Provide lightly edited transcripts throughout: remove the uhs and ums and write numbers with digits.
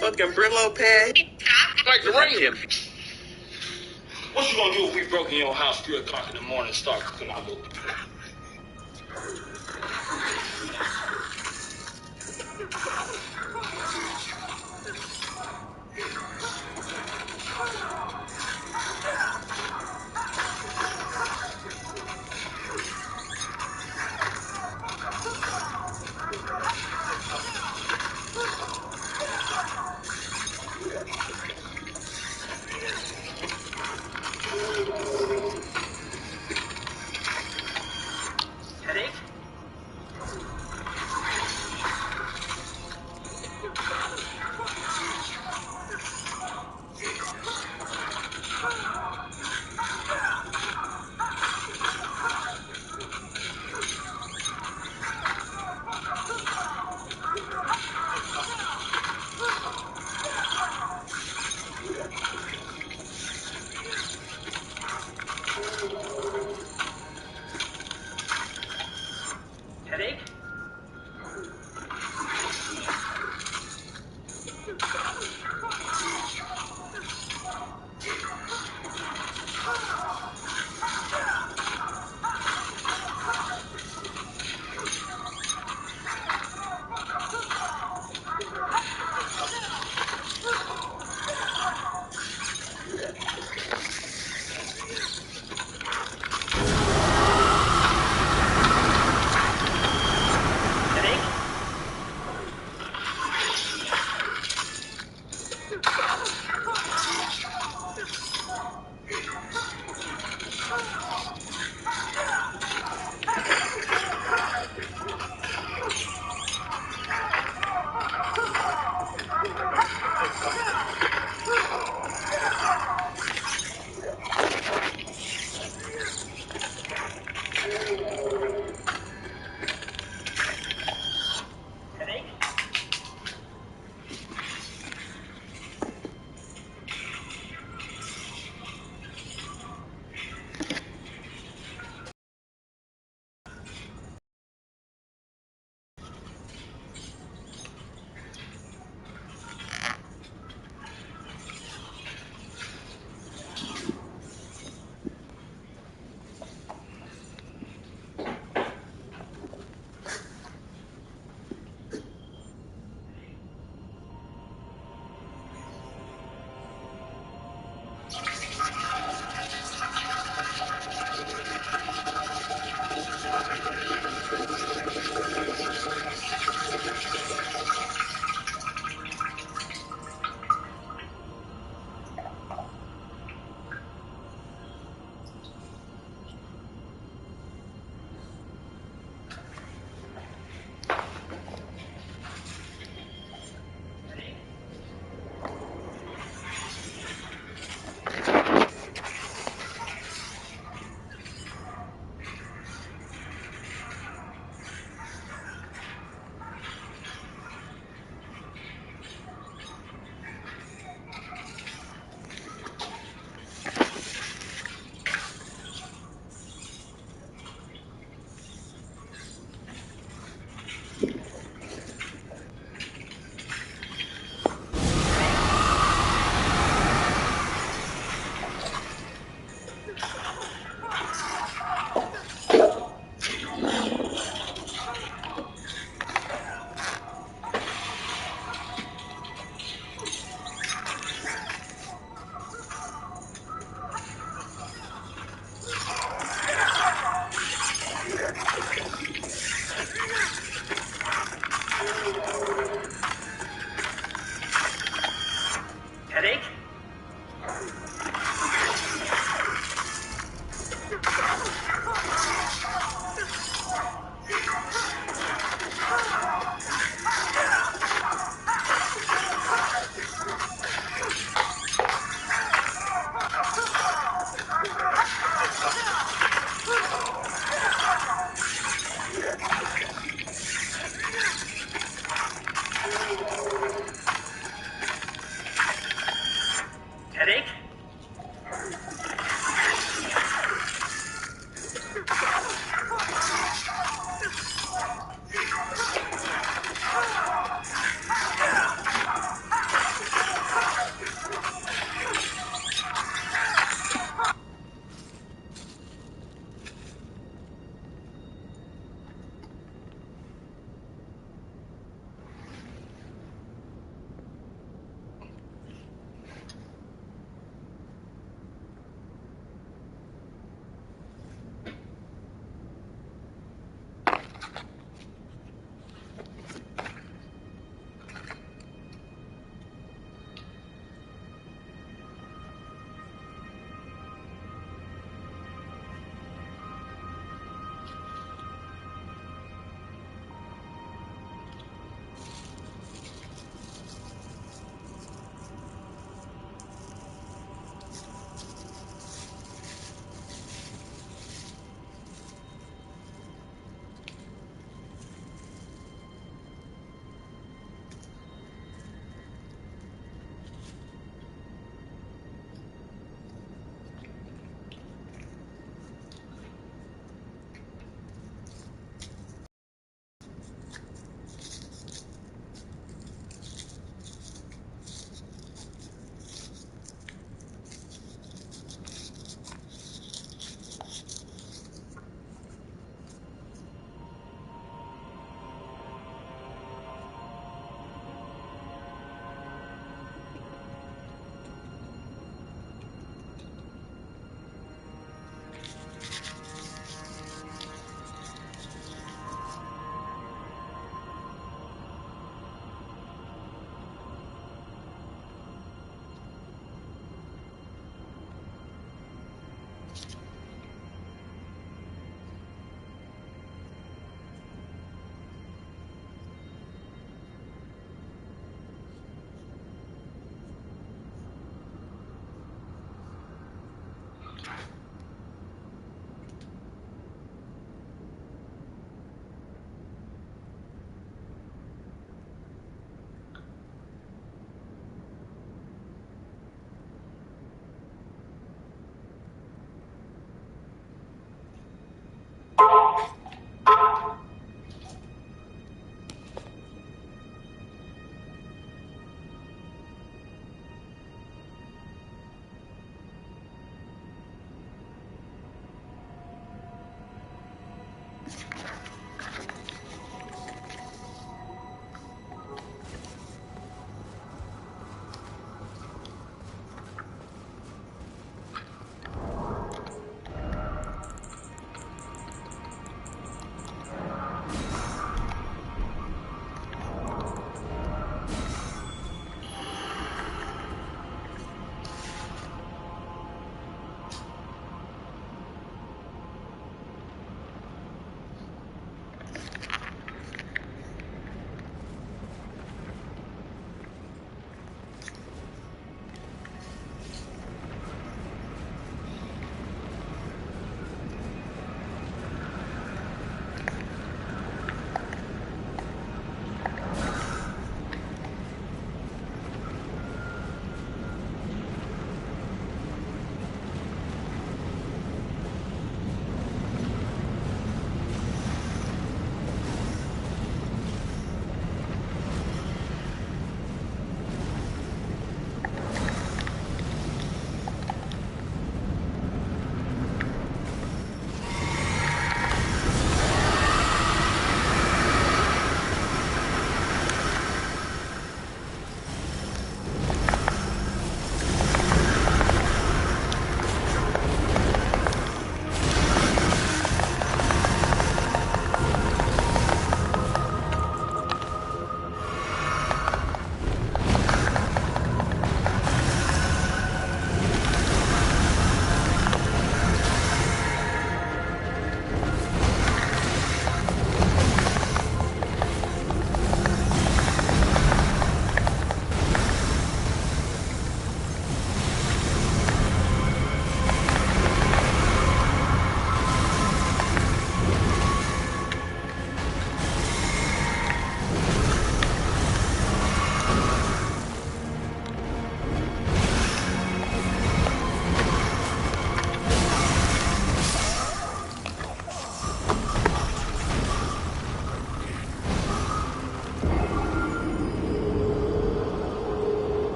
Fucking Brillo pad. Like the rain. What you gonna do if we broke in your house 3 o'clock in the morning and start cooking our little?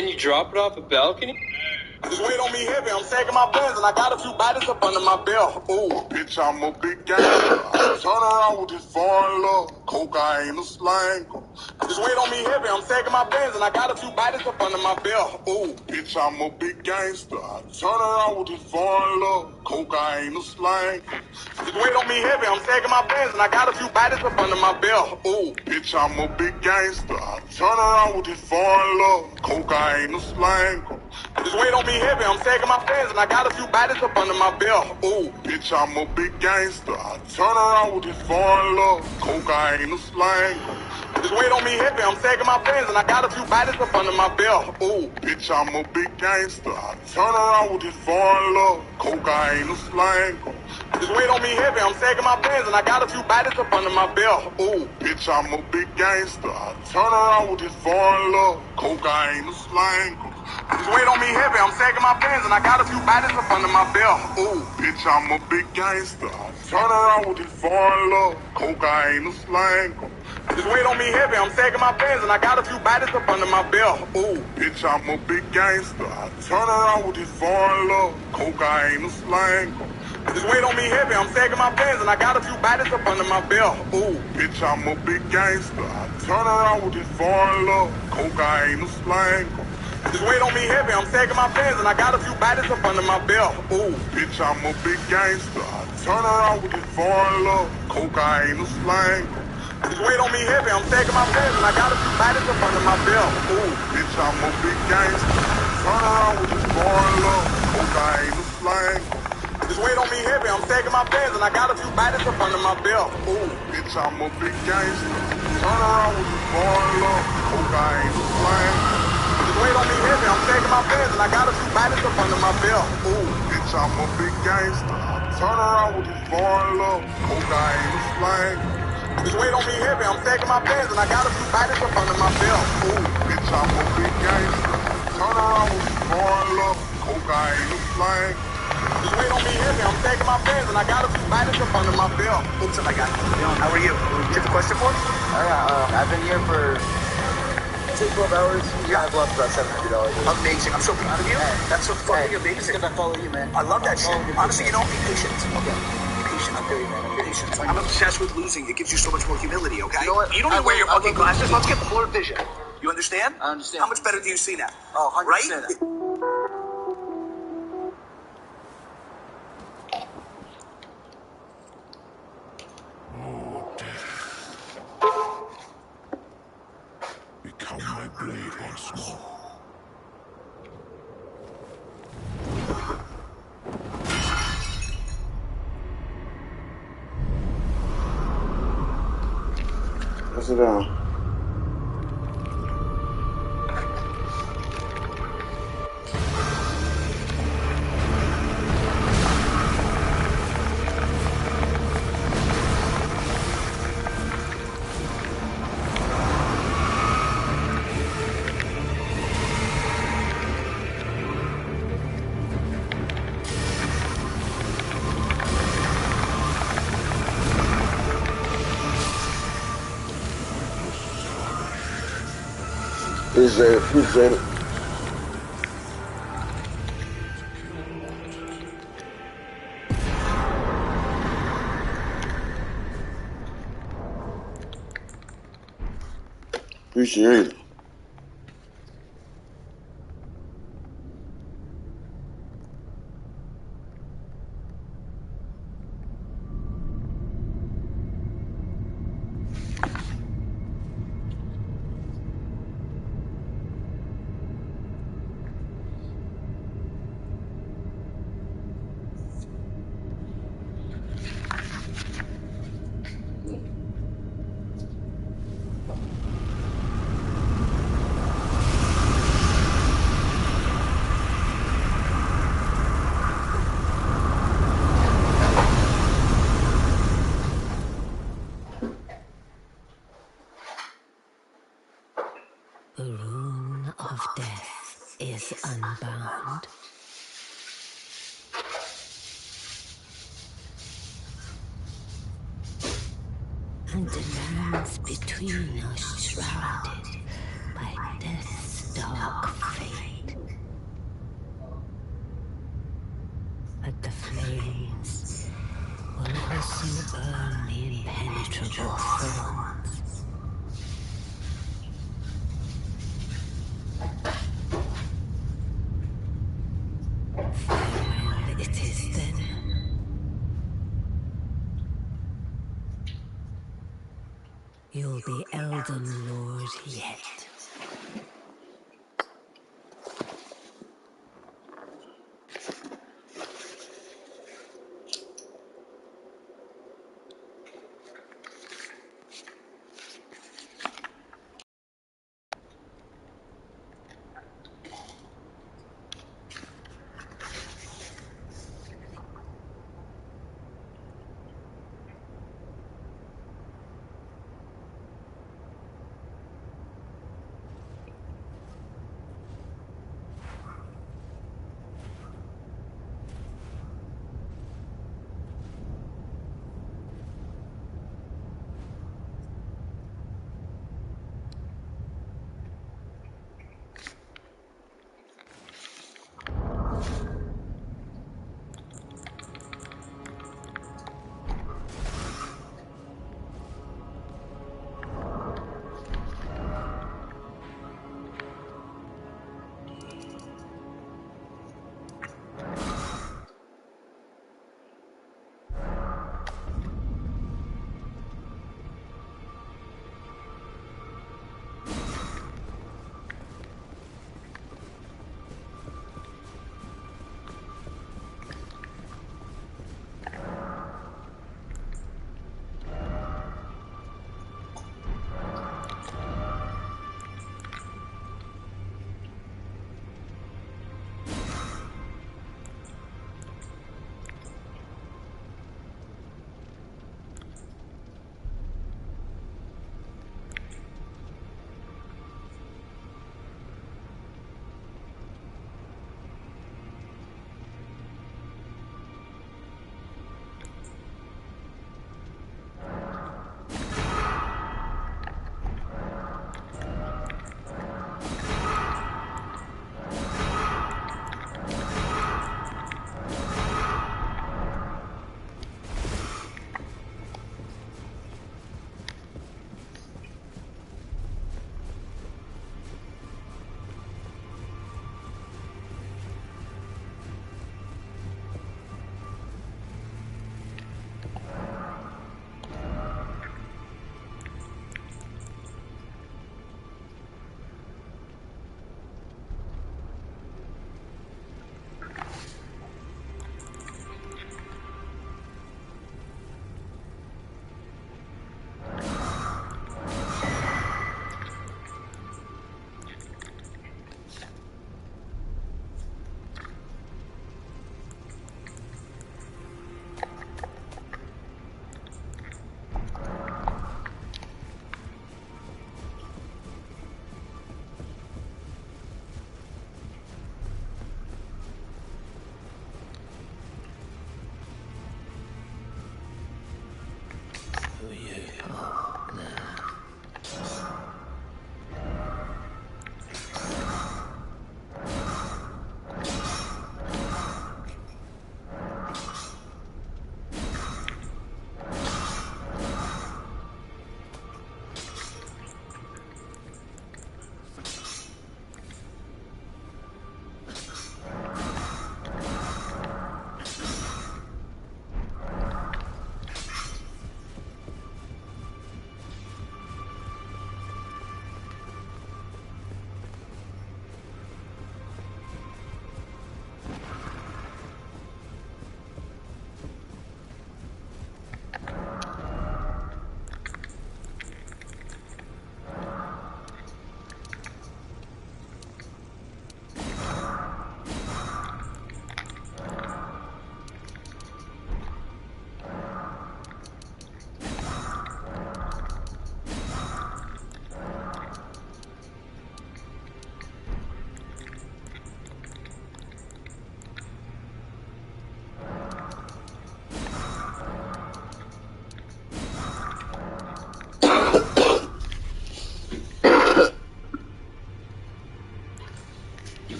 Can you drop it off a balcony? This weight on me heavy, I'm taking my bends, and I got a few bodies up under my belt. Ooh, bitch, I'm a big gangster. Turn around with this foreign love. Cocaine a slang. This weight on me heavy, I'm taking my bends, and I got a few bodies up under my belt. Ooh, bitch, I'm a big gangster. Turn around with this foreign love. Cocaine a slang. This weight on me heavy, I'm taking my bends, and I got a few bodies up under my belt. Ooh, bitch, I'm a big gangster. Turn around with this foreign love. Cocaine a slang. This weight on me heavy, I'm taking my bends, and I got a few bodies up under my belt. Ooh, bitch, I'm a big gangster. Turn around with this foreign love. Cocaine a slang. This weight on me heavy, I'm taking my bends, and I got a few bodies up under my belt. Ooh, bitch, I'm a big gangster. Turn around with this foreign love. Cocaine a slang. This weight on me heavy, I'm taking my bends, and I got a few bodies up under my belt. Ooh, bitch, I'm a big gangster. Turn around with this foreign love. Cocaine a slang. This weight on me heavy, I'm taking my bends, and I got a few bodies up under my belt. Ooh, bitch, I'm a big gangster. Turn around with this foreign love. Cocaine a slang. This weight on me heavy, I'm taking my bends, and I got a few bodies up under my belt. Ooh, bitch, I'm a big gangster. Turn around with this foreign love. Cocaine a slang. This weight on me heavy, I'm taking my bends, and I got a few bodies up under my belt. Ooh, bitch, I'm a big gangster. Turn around with this foreign love. Cocaine a slang. This weight on me heavy, I'm taking my bends, and I got a few bodies up under my belt. Ooh, bitch, I'm a big gangster. Turn around with this foreign love. Cocaine a slang. This weight on me heavy, I'm taking my bends, and I got a few bodies up under my belt. Ooh, bitch, I'm a big gangster. Turn around with this foreign love. Cocaine a slang. This weight on me heavy, I'm taking my bends, and I got a few bodies up under my belt. Ooh, bitch, I'm a big gangster. Turn around with this foreign love. Cocaine a slang. This weight on me heavy, I'm taking my bends, and I got a few bodies up under my belt. Ooh, bitch, I'm a big gangster. Turn around with this foreign love. Cocaine a slang. This weight on me heavy, I'm taking my bends, and I got a few bodies up under my belt. Ooh, bitch, I'm a big gangster. Turn around with this foreign love. Cocaine a slang. This weight on me heavy, I'm taking my bends, and I got a few bodies up under my belt. What's up, my guy? How are you? Do you have a question for me? I've been here for 12 hours. Yeah. I've lost about $700. Amazing. I'm so proud of you. That's so fucking amazing. Because I follow you, man. I love that shit. Honestly, you know, be patient. Okay. Be patient. I feel you, man. Patient. I'm obsessed with losing. It gives you so much more humility, okay? You know what? You don't even wear your fucking glasses. Let's get blurred vision. You understand? I understand. How much better do you see now? Oh, 100%. Right? Become my blade once more. Pass it down. Appreciate it. Appreciate it. The rune of death is unbound. And the lands between are shrouded by death's dark fate. the flames will also burn the impenetrable thorns. Farewell it is then. You'll be Elden Lord yet.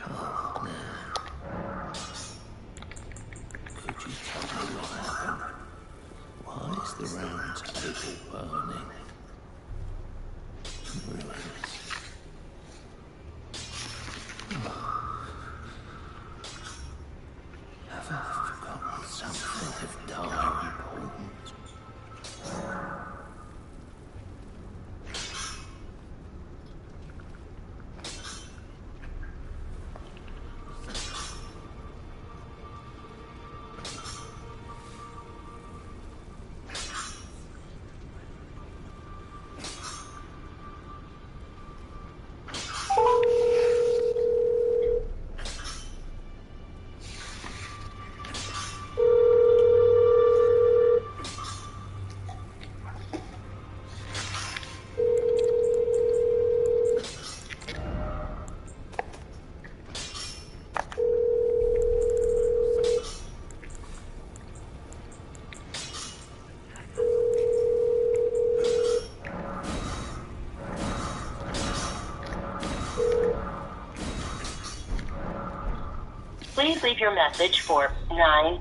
Oh, now. Could you tell me what happened? Why is the round table burning? Ruins. Have I forgotten something of dire importance? Please leave your message for 9.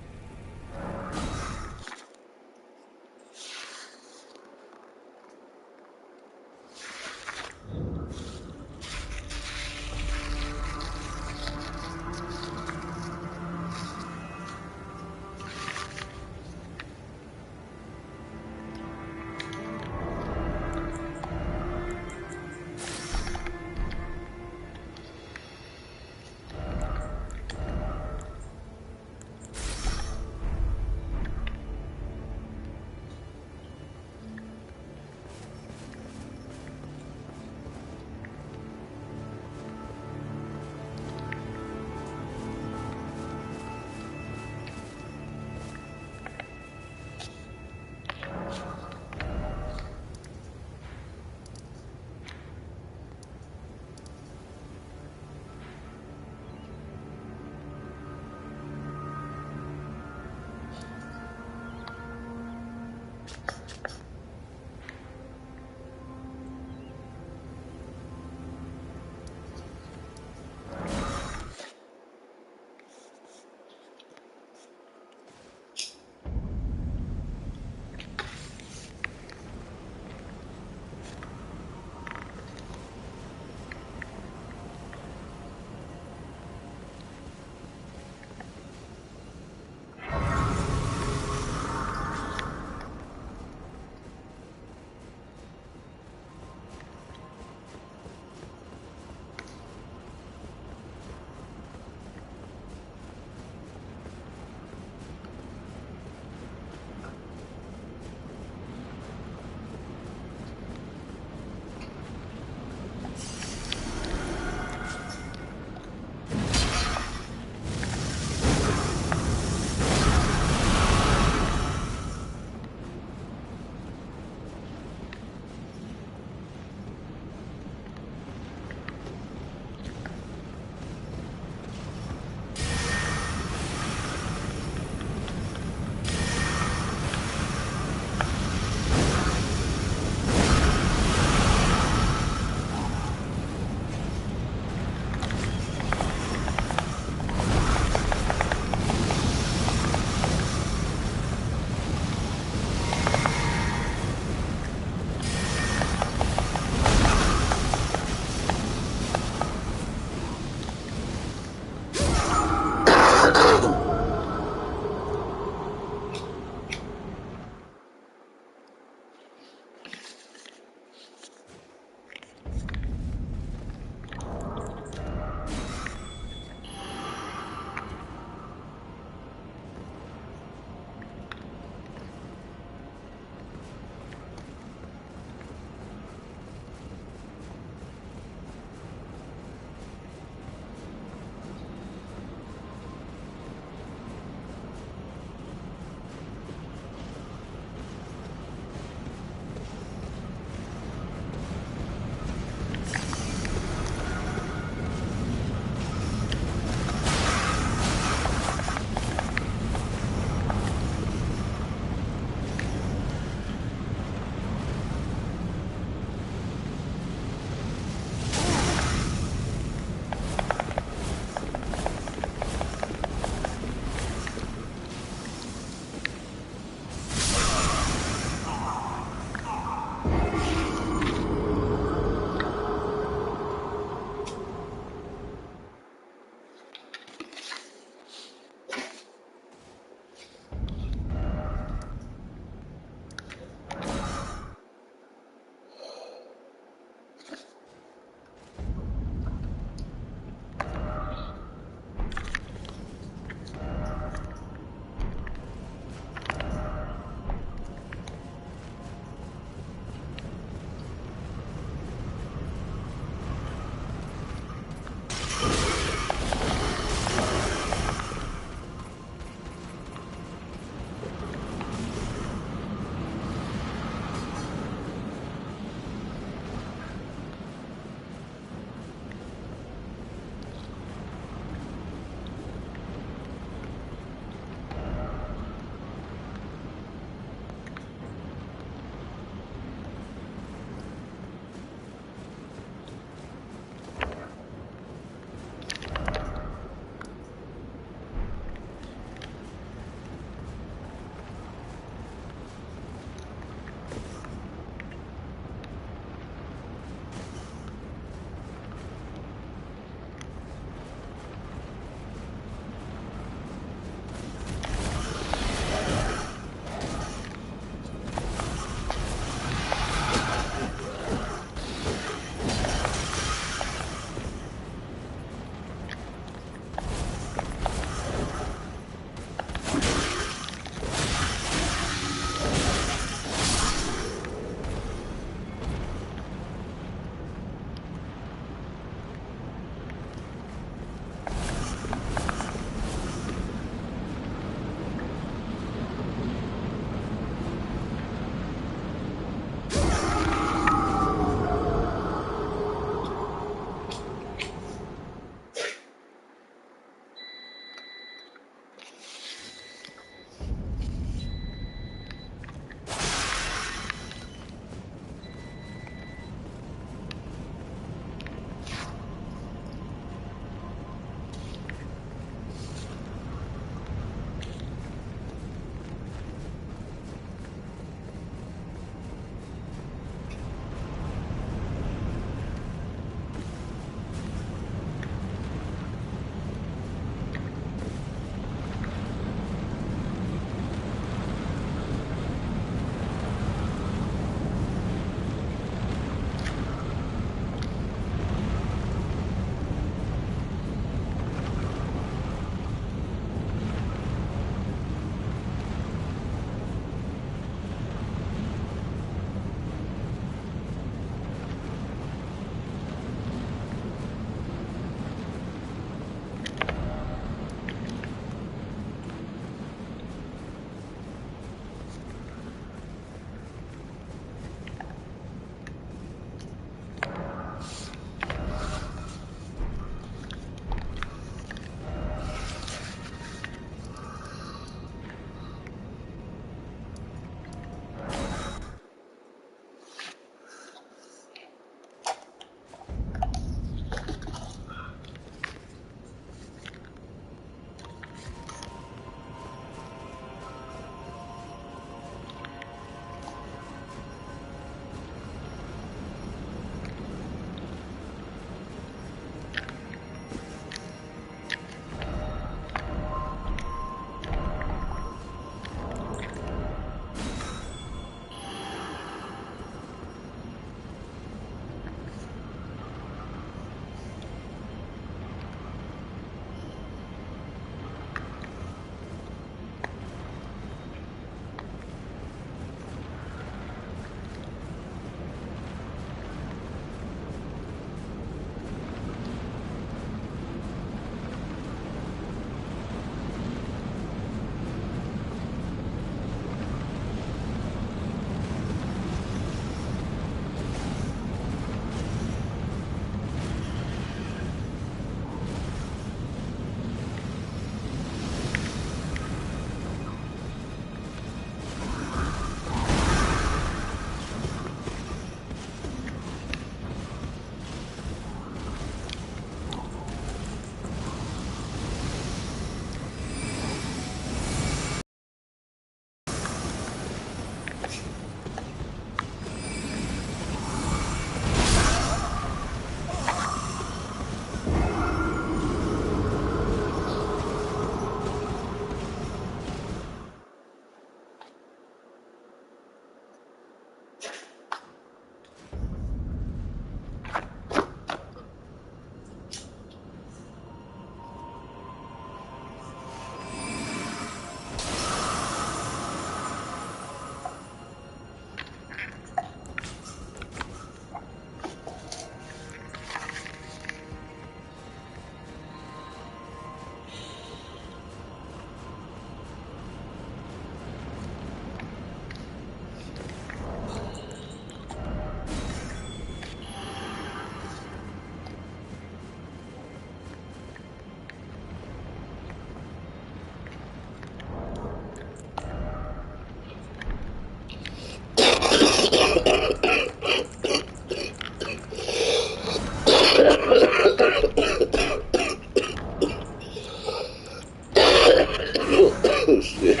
Oh, shit.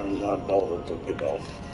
My daughter took it off.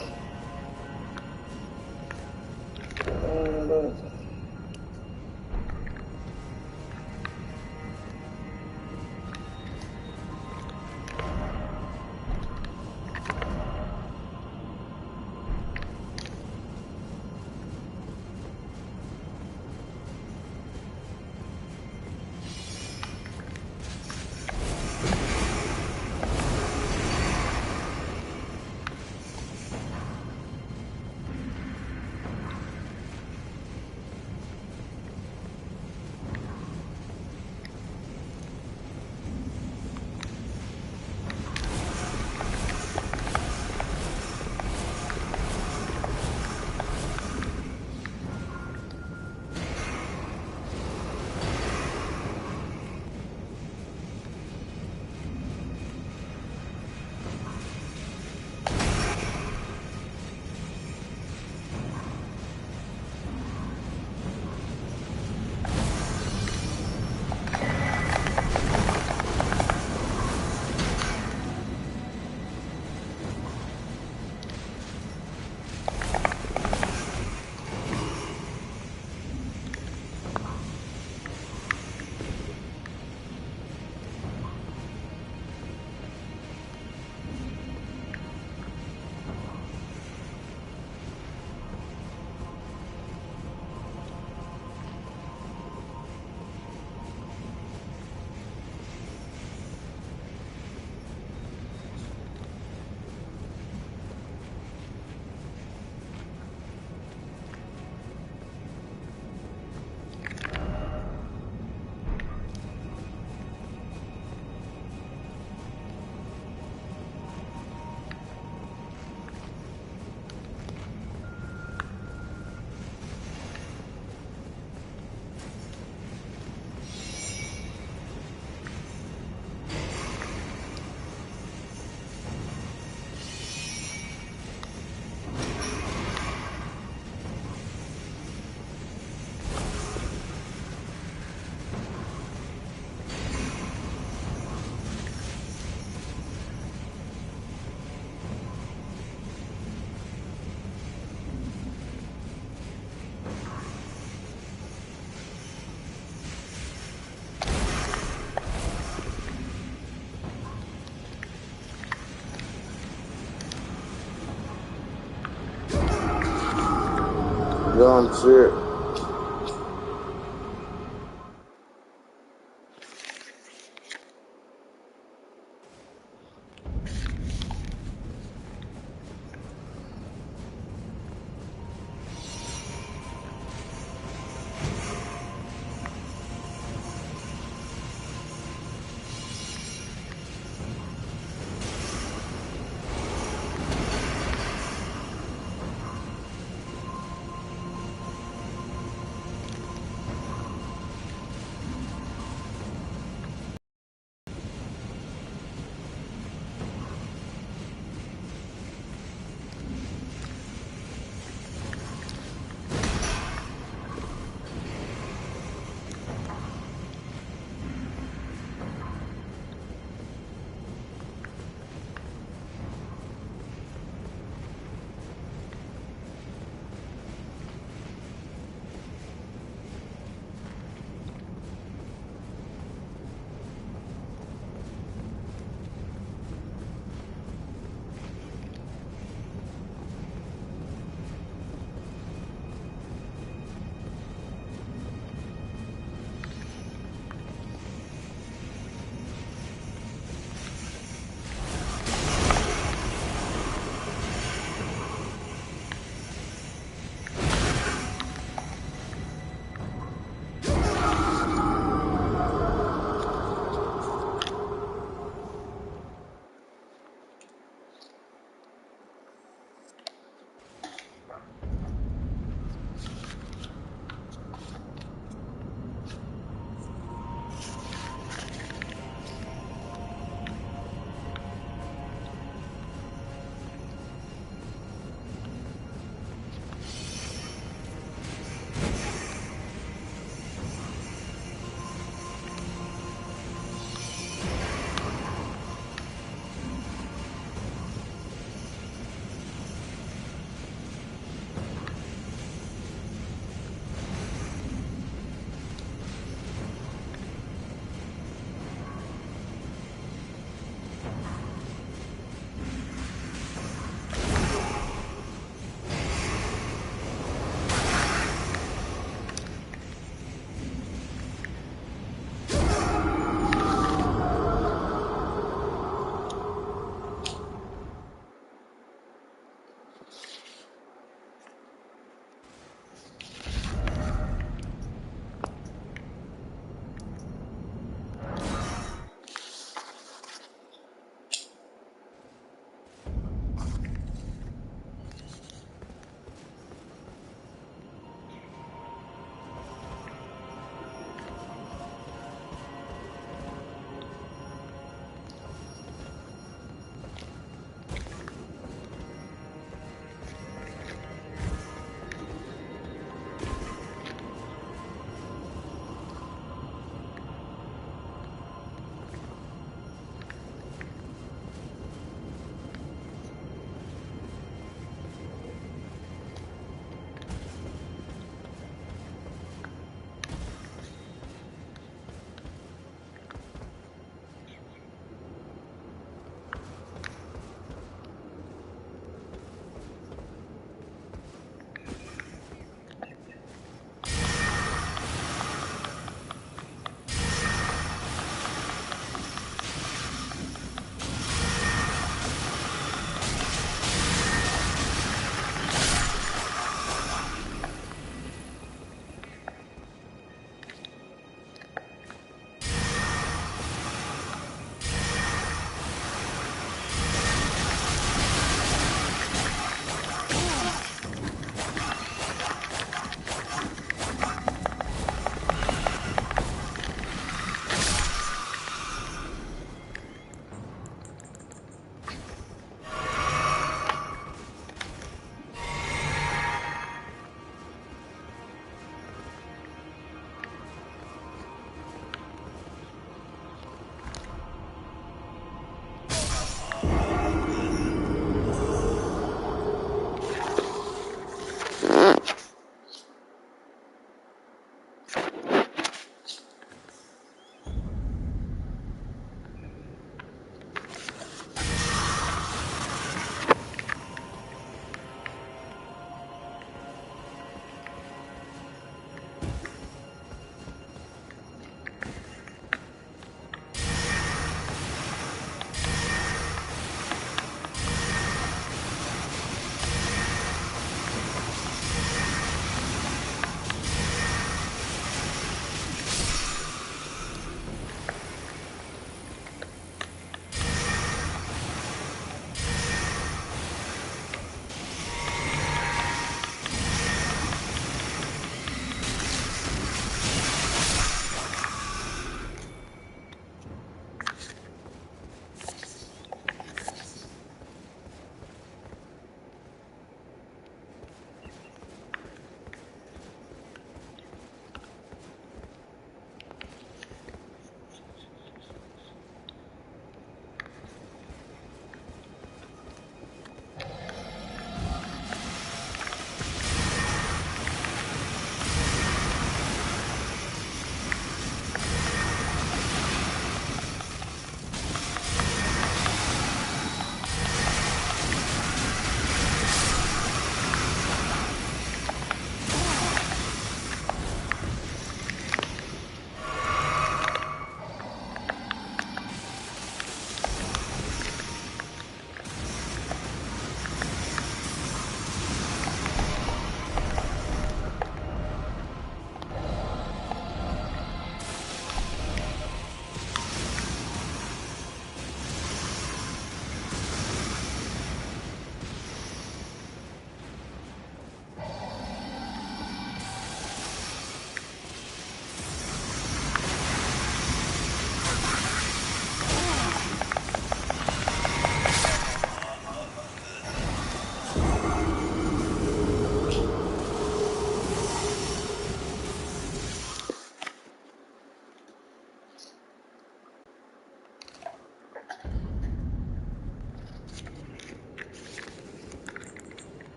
Done shit.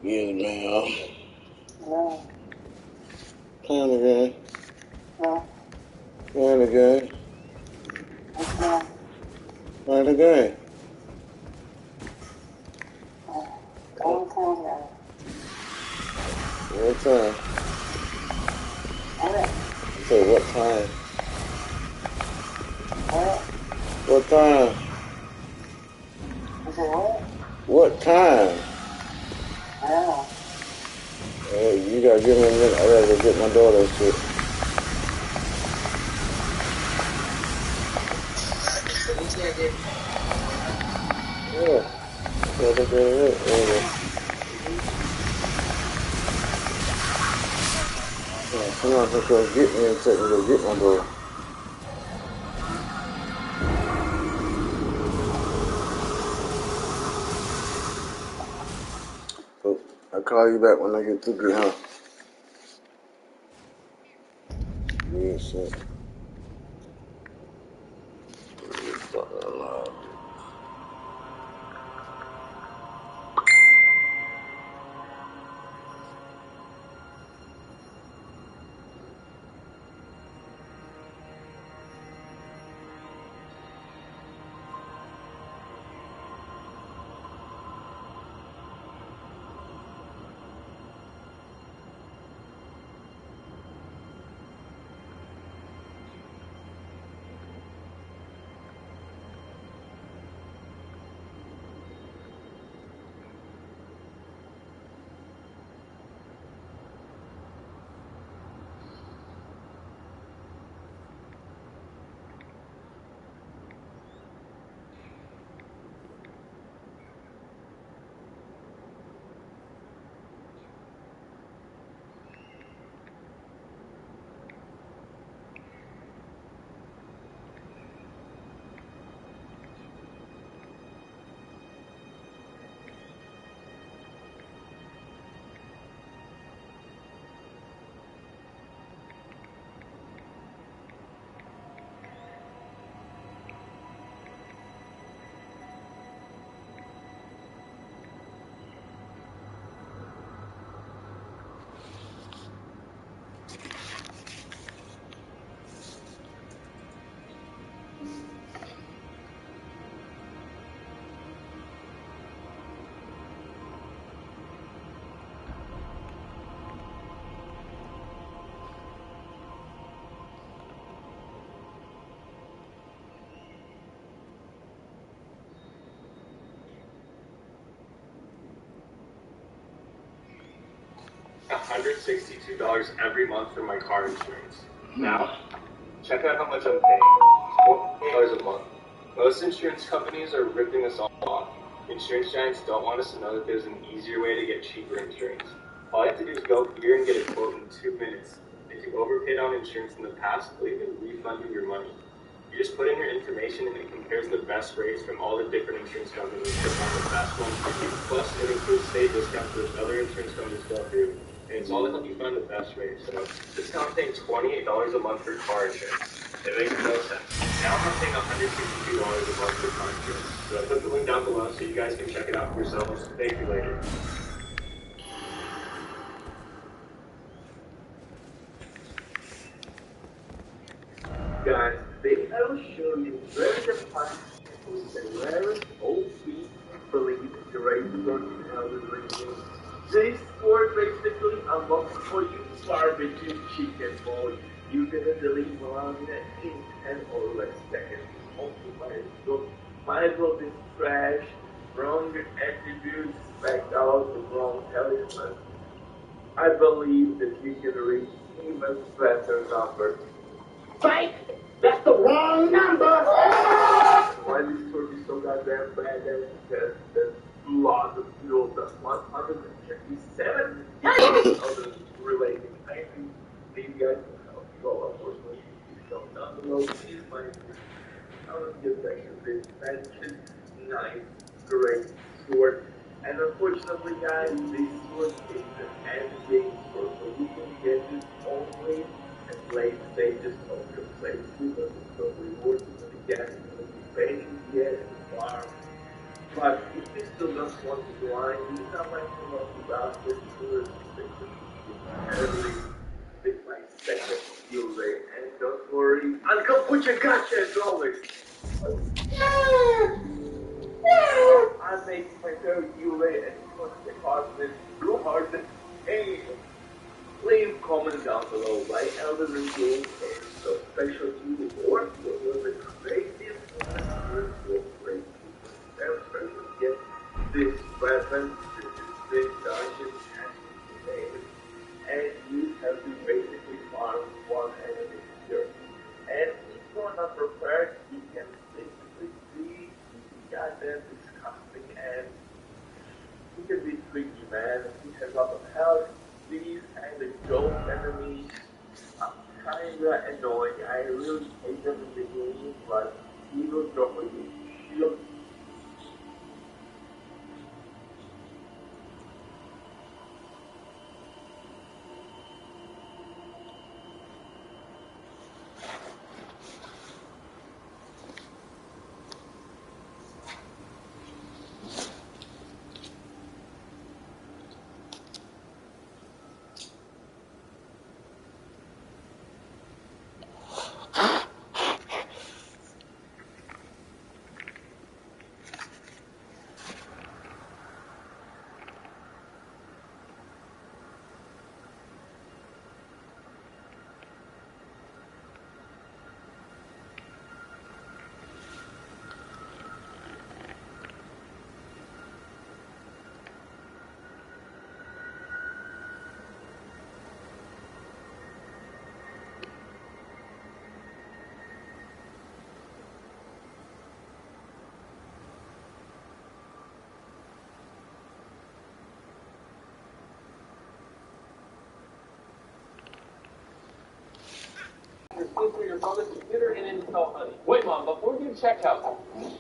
Yeah, man. No. Playing the game. No. Playing the game. No. Playing the game. Anytime now. What time? What? I said, what time? What? What time? You said what? What time? I don't know. Hey, you gotta give me a minute. I gotta go get my daughter and shit. Yeah. Yeah, they got it. Yeah, come on, let's go get me and take me to get my daughter. So, I'll call you back when I get to the house. Yeah, shit. Fucking alive. $162 every month for my car insurance. Now, check out how much I'm paying. $4 a month. Most insurance companies are ripping us all off. Insurance giants don't want us to know that there's an easier way to get cheaper insurance. All you have to do is go here and get a quote in 2 minutes. If you overpaid on insurance in the past, they'll even refund you your money. You just put in your information and it compares the best rates from all the different insurance companies to find the best one for you. Plus, it includes state discounts which other insurance companies go through. And it's all to help you find the best rate. So, this time I'm paying $28 a month for car insurance. It makes no sense. Now I'm paying $162 a month for car insurance. So I put the link down below so you guys can check it out for yourselves. Thank you later. Guys, today I will show you where the find the rarest OP believe the right sword in Elden Ring. This sword basically unlocks for you barbecue chicken bowl. You're gonna deliver around in 10 or less seconds. Might as well this trash, wrong attributes, backed out the wrong talisman. I believe that you can reach even better numbers. Psych! That's the wrong number! Why this sword is so goddamn bad that there's lots of fuel, that's 157 other related items. These guys will help you all, unfortunately. If you don't down below, please find out of the section this mentioned nice, great sword. And unfortunately, guys, this sword is an end game sword, so you can get it only at late stages of your playthrough, but it's so rewarding to get it, to be patient, get it, farm, But if you still don't want to grind, you can like to want to grab this tool every my second skill rate. And don't worry, I'll come put your gotcha as always. I'm making my third skill rate and it's going to be hard with too hard to pain. Leave comments down below why Elden Ring game is so special to you or what was the craziest one will break very special. Yet this weapon, this dungeon has to be made. And you have to basically farm one enemy here. And if you're not prepared, you can basically see goddamn disgusting and he can be tricky, man. He has a lot of health. These kind of ghost enemies are kinda annoying. I really hate them in the game, but he will drop a shield. Through your mother's computer and install Honey. Wait, Mom, before you check out, do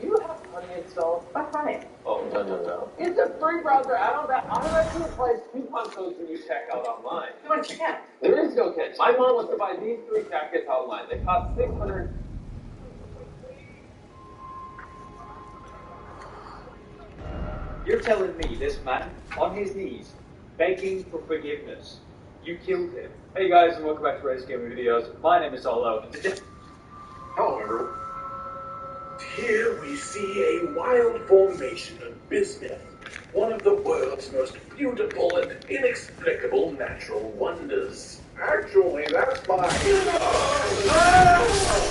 you have Honey installed? What's Honey? Oh, no. It's a free browser add-on that automatically applies coupon codes when you check out online. You want to check out? There is no catch. My mom wants to buy these 3 jackets online. They cost $600. You're telling me this man, on his knees, begging for forgiveness, you killed him? Hey guys, and welcome back to Race Gaming Videos. My name is Olo. Hello, everyone. Here we see a wild formation of bismuth, one of the world's most beautiful and inexplicable natural wonders. Actually, that's my...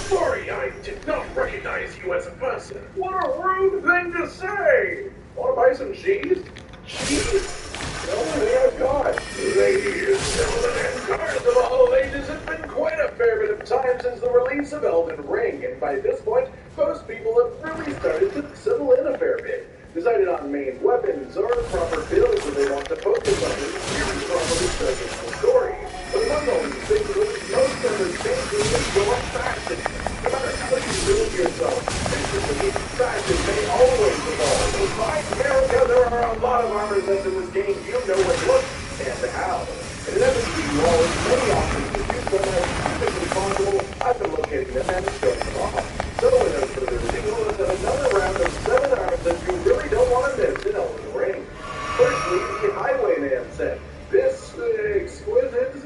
Sorry, I did not recognize you as a person. What a rude thing to say! Want to buy some cheese? Cheese? The only thing I've got. Ladies, gentlemen, and cards of all ages, it's been quite a fair bit of time since the release of Elden Ring, and by this point, most people have really started to settle in a fair bit. Decided on main weapons or proper builds that they want to focus on, and really properly focus the story. But among all these things, most of the changes is still a fashion. No matter how you build yourself, basically, fashion may always evolve. In my America, there are a lot of armor sets in this game. You know what looks and how. And inevitably, you all have many options to choose from as quickly possible. I've been locating them and showing them off. So without further ado, let's have another round of 7 arms that you really don't want to miss in Elden Ring. Firstly, the Highwayman set. This exquisite,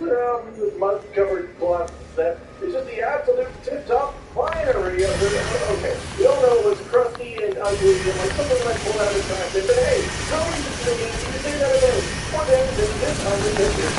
mud-covered cloth set is just the absolute tip-top finery of it. Okay, we all know it was crusty and ugly and like something like pulled out of practice, but hey, how are you just thinking? You can say that again. One day, this hundred pictures,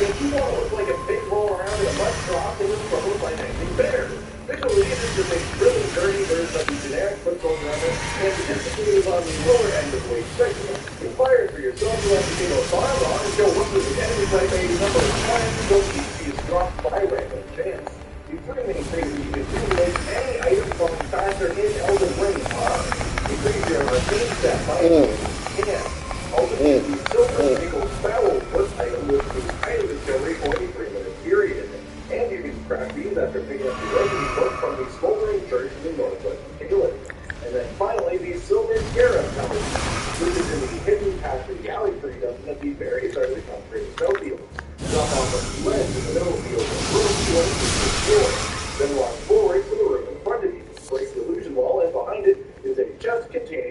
if you want to look like a big roll around in a mud trough, it was probably like anything better. Visually, this is just a really dirty version of the generic football runner, and statistically is on the lower end of the weight spectrum. Inspired for yourself, you have to take a farm on and show what was the enemy type a number of times until he is dropped by random chance. The 3 main things that you can accumulate any item from faster in Elden Ring are increase your arcane stat by can. Ultimately, the silver nickel foul first item with the item discovery for a 3-minute period. And you can craft these after picking up the resin book from the smoldering church in the northwest of England. And then finally, the silver scarab number. This is in the hidden path to the alley tree dungeon at the very start of the consecrated snowfield. Drop off a few ledge in the middle of the open room, you want to the floor. Then walk forward to the room in front of you. Break the illusion wall, and behind it is a chest containing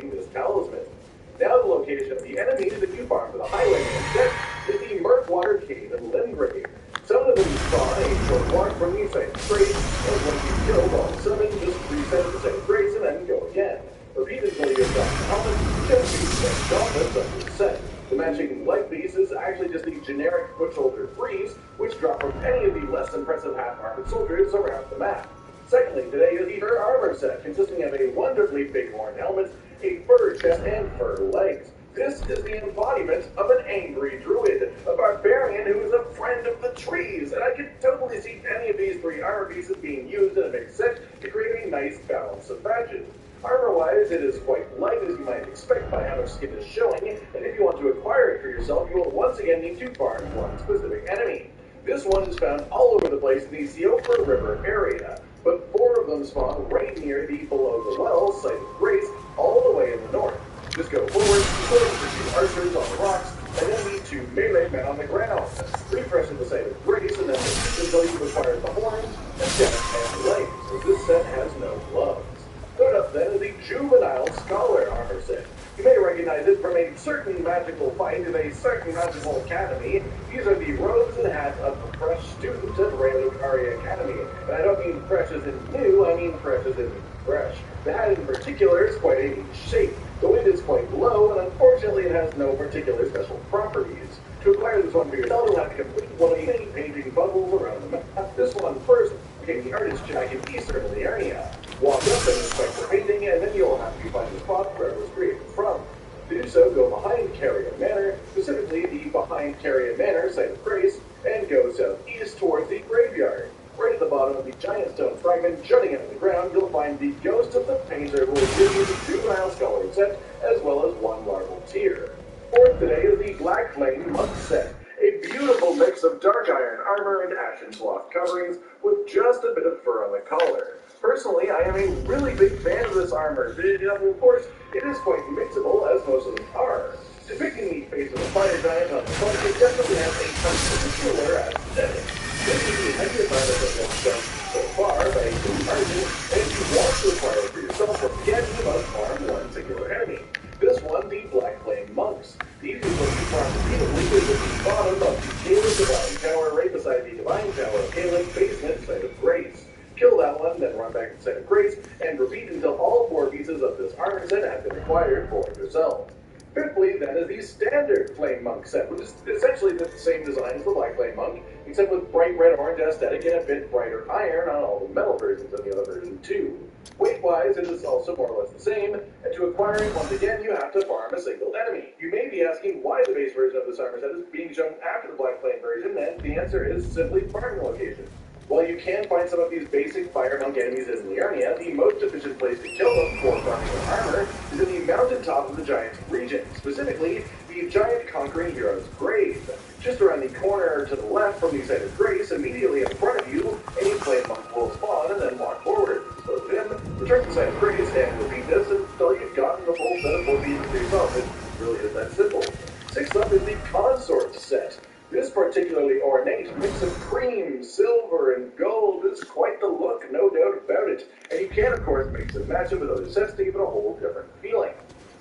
location of the enemies that you farm for the Highwayman set is the Murkwater Cave in Limgrave. Some of them spawn a short walk from the site of grace, and once you kill all 7, just reset the site of grace and then go again. Repeat until you have gotten helmet, just use the gauntlets of your set. The matching like these is actually just the generic foot soldier freeze, which drop from any of the less impressive half-armored soldiers around the map. Secondly, today is the fur armor set, consisting of a wonderfully big horn helmet, a fur chest, and fur legs. This is the embodiment of an angry druid, a barbarian who is a friend of the trees, and I could totally see any of these 3 armor pieces being used in a mixed set to create a nice balance of badges. Armor-wise, it is quite light, as you might expect by how much skin is showing, and if you want to acquire it for yourself, you will once again need to farm one specific enemy. This one is found all over the place in the Seofer River area, but 4 of them spawn right near the below the well site of grace, all the way in the north. Just go forward, killing the 2 archers on the rocks, and then the 2 melee men on the ground. Refresh at the site of grace, and then until you've acquired the horns, and chest, and legs, as this set has no gloves. Third up then is the Juvenile Scholar armor set. You may recognize it from a certain magical fight in a certain magical academy. These are the robes and hats of the fresh students at Beardgodalucard Academy. And I don't mean fresh as in new, I mean fresh as in fresh. The hat in particular is quite a neat shape. The weight is quite low, and unfortunately it has no particular special properties. To acquire this one for yourself, you'll have to complete one of the many painting bundles around the map. This one first became the artist jacket eastern of the area. Walk up and inspect the painting, and then you'll have to find the spot where it was created from. To do so, go behind Carrion Manor, specifically the behind Carrion Manor site of grace, and go southeast towards the graveyard. Right at the bottom of the giant stone fragment jutting out of the ground, you'll find the ghost of the painter who will give you the Juvenile Scholar set, as well as 1 larval tier. Fourth today is the Black Flame Monk set. A beautiful mix of dark iron armor and ashen cloth coverings with just a bit of fur on the collar. Personally, I am a really big fan of this armor. Of course, it is quite mixable, as most of them are. Depicting the face of a fire giant on the front, it definitely has a particular aesthetic. This is the heaviest armor that has been done so far by a good artist, and if you want to acquire it for yourself, again, you must farm one singular enemy. This one, the Black Flame Monks. These are what you farm repeatedly is at the bottom of the Caleb Divine Tower, right beside the Divine Tower of Caleb, basement site of grace. Kill that one, then run back to the site of grace, and repeat until all 4 pieces of this armor set have been acquired for yourself. Fifthly, then, is the standard Flame Monk set, which is essentially the same design as the Black Flame Monk, except with bright red-orange aesthetic and a bit brighter iron on all the metal versions of the other version too. Weight-wise, it is also more or less the same, and to acquire it, once again, you have to farm a single enemy. You may be asking why the base version of this armor set is being shown after the Black Flame version, and the answer is simply farming location. While you can find some of these basic fire monk enemies in the area, the most efficient place to kill them for farming their armor is in the mountaintop of the Giant's region, specifically the Giant Conquering Hero's Grave. Just around the corner to the left from the site of grace, immediately in front of you, any flame monk will spawn and then walk forward. Dispose of him, return to the site of grace, and repeat this until you've gotten the full set of 4 pieces for yourself. It really is that simple. Sixth up is the Consort set. This particularly ornate mix of cream, silver, and gold is quite the look, no doubt about it. And you can, of course, mix and match it with other sets to give it a whole different feeling.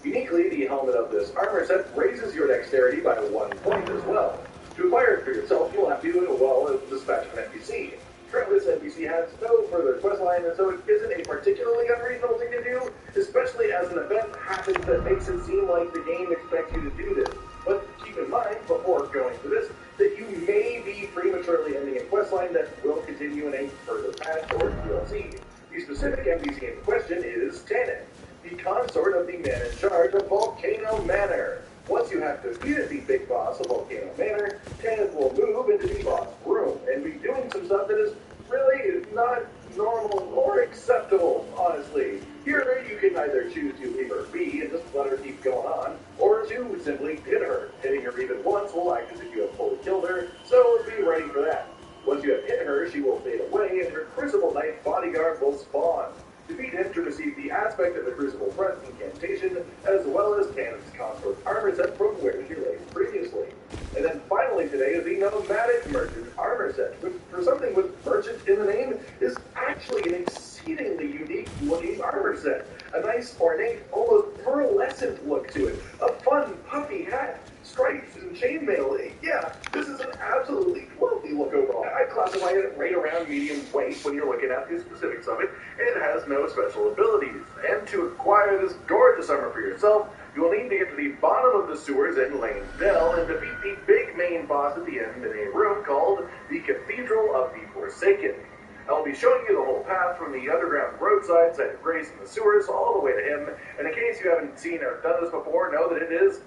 Uniquely, the helmet of this armor set raises your dexterity by 1 point as well. To acquire it for yourself, you'll have to, well, dispatch an NPC. Currently, this NPC has no further questline, and so it isn't a particularly unreasonable thing to do, especially as an event happens that makes it seem like the game expects you to do this. But keep in mind, before going for this, that you may be prematurely ending a questline that will continue in a further patch or DLC. The specific NPC in question is Tanith, the consort of the man in charge of Volcano Manor. Once you have defeated the big boss of Volcano Manor, Tanith will move into the boss room and be doing some stuff that is really not normal or acceptable, honestly. Here, you can either choose to leave her be and just let her keep going on, or to simply hit her. Hitting her even once will act as if you have fully killed her, so be ready for that. Once you have hit her, she will fade away, and her Crucible Knight bodyguard will spawn. Defeat him to receive the aspect of the Crucible Breath incantation, as well as Tanith's consort armor set from where she lay previously. And then finally today is the Nomadic Merchant armor set, which for something with merchant in the name is actually an exceedingly unique looking armor set. A nice, ornate, almost pearlescent look to it. A fun, chainmail league. Yeah, this is an absolutely wealthy look overall. I'd classify it right around medium weight when you're looking at the specifics of it. It has no special abilities. And to acquire this gorgeous armor for yourself, you will need to get to the bottom of the sewers in Lane Dell and defeat the big main boss at the end in a room called the Cathedral of the Forsaken. I'll be showing you the whole path from the underground roadside site of Grace in the sewers all the way to him, and in case you haven't seen or done this before, know that it is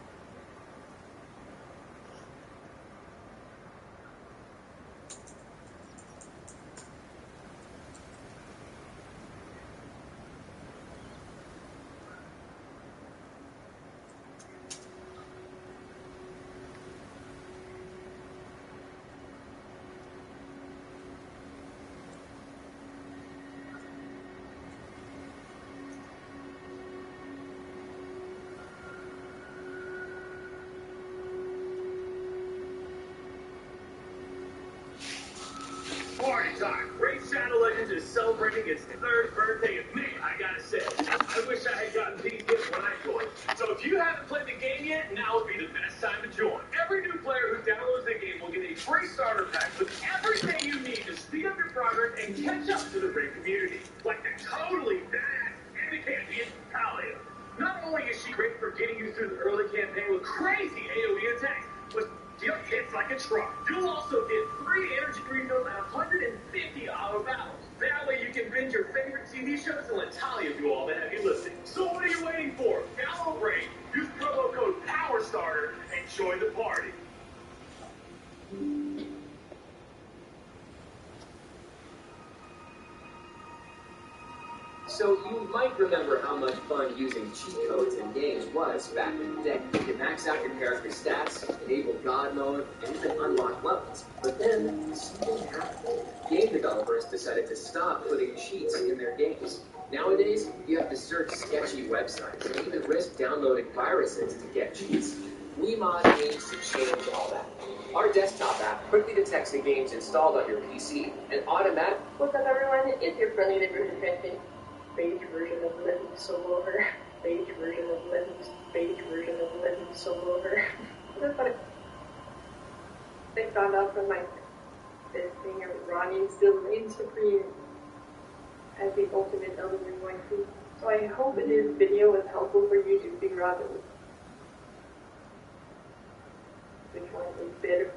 Party time! Great Shadow Legends is celebrating its 3rd birthday in May, I gotta say. I wish I had gotten these gifts when I joined. So if you haven't played the game yet, now would be the best time to join. Every new player who downloads the game will get a free starter pack with everything you need to speed up your progress and catch up to the great community. Like the totally badass Indicated Talia. Not only is she great for getting you through the early campaign with crazy AoE attacks, but she'll hit like a truck. You'll also get 3 energy refills and 150 auto battles. That way you can binge your favorite TV shows and let Talia do all the heavy lifting. So what are you waiting for? Download Raid, use promo code POWERSTARTER, and join the party. So you might remember how much fun using cheat codes in games was back in the day. You could max out your character's stats, enable God mode, and even unlock levels. But then, something happened. Game developers decided to stop putting cheats in their games. Nowadays, you have to search sketchy websites and even risk downloading viruses to get cheats. WeMod aims to change all that. Our desktop app quickly detects the games installed on your PC and automatically... What's up, everyone? It's your friendly neighborhood fan. Beige version of Living Solo Her. Beige version of Living Solo Her. That's funny. They found out from this thing of Ronnie still reigns supreme as the ultimate Elden Ring waifu. So I hope this video was helpful for you to figure out which one is better.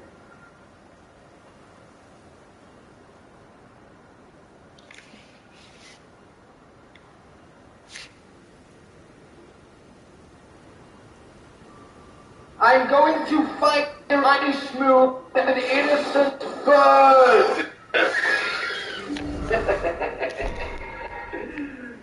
I'm going to fight Mighty Smooth and an innocent bird!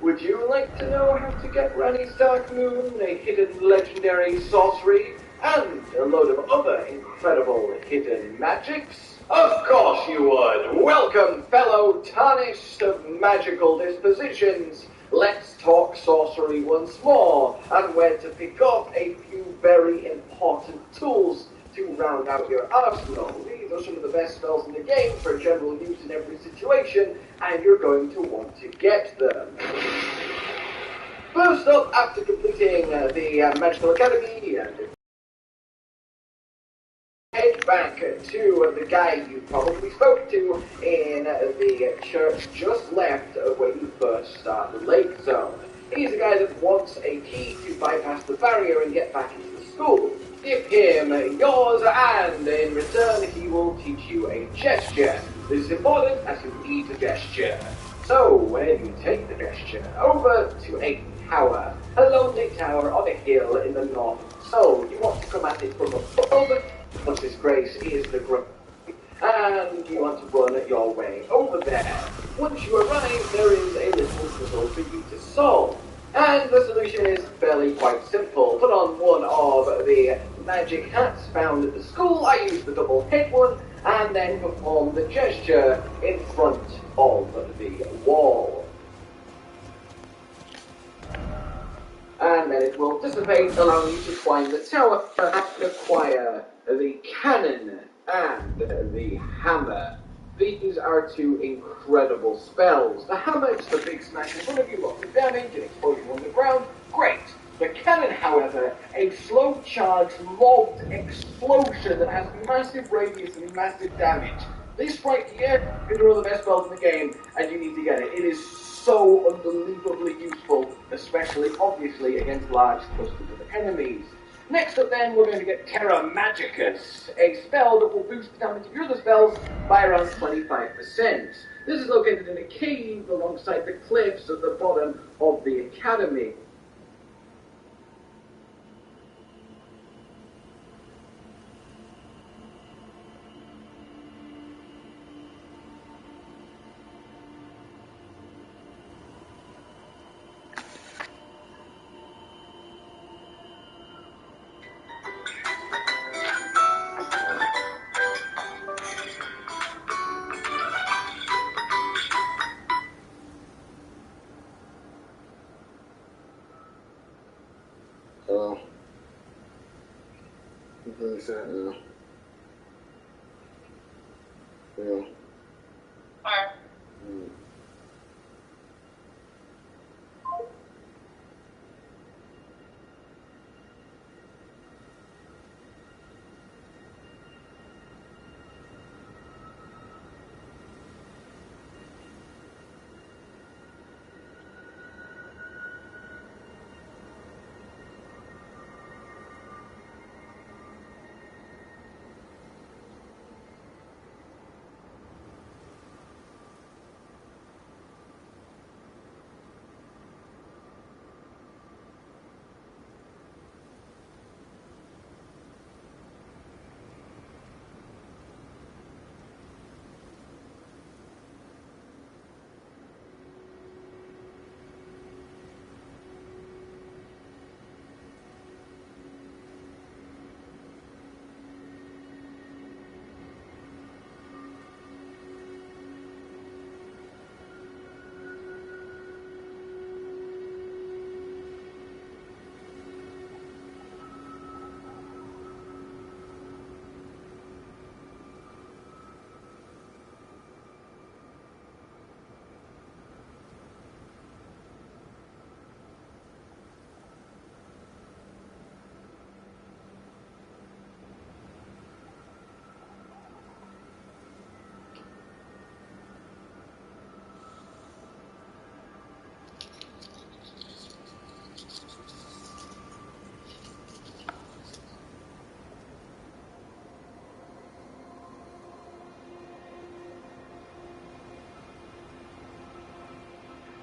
Would you like to know how to get Ranni's Dark Moon, a hidden legendary sorcery, and a load of other incredible hidden magics? Of course you would! Welcome, fellow tarnished of magical dispositions! Let's talk sorcery once more, and where to pick up a few very important tools to round out your arsenal. These are some of the best spells in the game for general use in every situation, and you're going to want to get them. First up, after completing the Magical Academy, head back to the guy you probably spoke to in the church just left of when you first start the Lake Zone. He's a guy that wants a key to bypass the barrier and get back into the school. Give him yours, and in return he will teach you a gesture. This is important as you need a gesture. So, where do you take the gesture? Over to a tower. A lonely tower on a hill in the north. So, you want to come at it from above. Once this grace is the growth, and you want to run your way over there. Once you arrive, there is a little puzzle for you to solve. And the solution is fairly quite simple. Put on one of the magic hats found at the school. I use the double head one, and then perform the gesture in front of the wall. And then it will dissipate, allowing you to climb the tower and acquire the cannon and the hammer. These are 2 incredible spells. The hammer is the big smash in front of you, lots of damage, and explode you on the ground. Great! The cannon, however, a slow-charged, lobbed explosion that has massive radius and massive damage. This right here is one of the best spells in the game, and you need to get it. It is so unbelievably useful, especially, obviously, against large clusters of enemies. Next up then, we're going to get Terra Magicus, a spell that will boost the damage of your other spells by around 25%. This is located in a cave alongside the cliffs at the bottom of the academy. Where's that now? Yeah.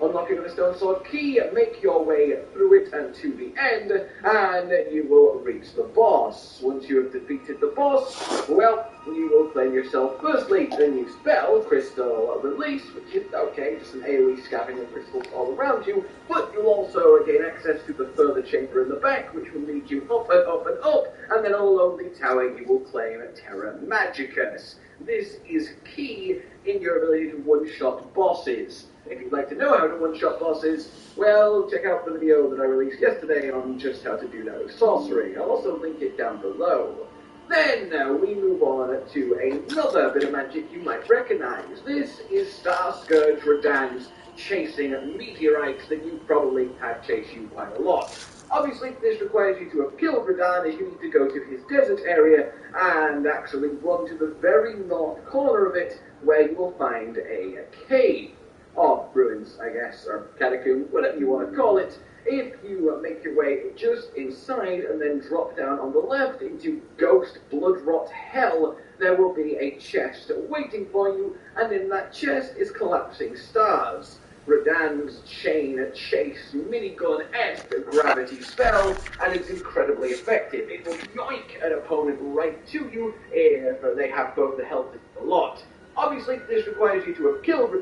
Unlocking the Stone Sword key, make your way through it and to the end, and you will reach the boss. Once you have defeated the boss, well, you will claim yourself firstly a new spell, Crystal Release, which is, okay, just an AoE scattering of crystals all around you, but you'll also gain access to the further chamber in the back, which will lead you up and up and up, and then on a lonely tower you will claim Terra Magicus. This is key in your ability to one-shot bosses. If you'd like to know how to one-shot bosses, well, check out the video that I released yesterday on just how to do that with sorcery. I'll also link it down below. Then we move on to another bit of magic you might recognize. This is Star Scourge Radan's chasing meteorites that you probably have chased you quite a lot. Obviously, this requires you to have killed Radan, as you need to go to his desert area and actually run to the very north corner of it, where you will find a cave. Or ruins, I guess, or catacomb, whatever you want to call it. If you make your way just inside and then drop down on the left into Ghost Bloodrot Hell, there will be a chest waiting for you, and in that chest is collapsing stars. Radan's chain chase minigun-esque gravity spell, and it's incredibly effective. It will yoink an opponent right to you if they have both the health and the lot. Obviously, this requires you to have killed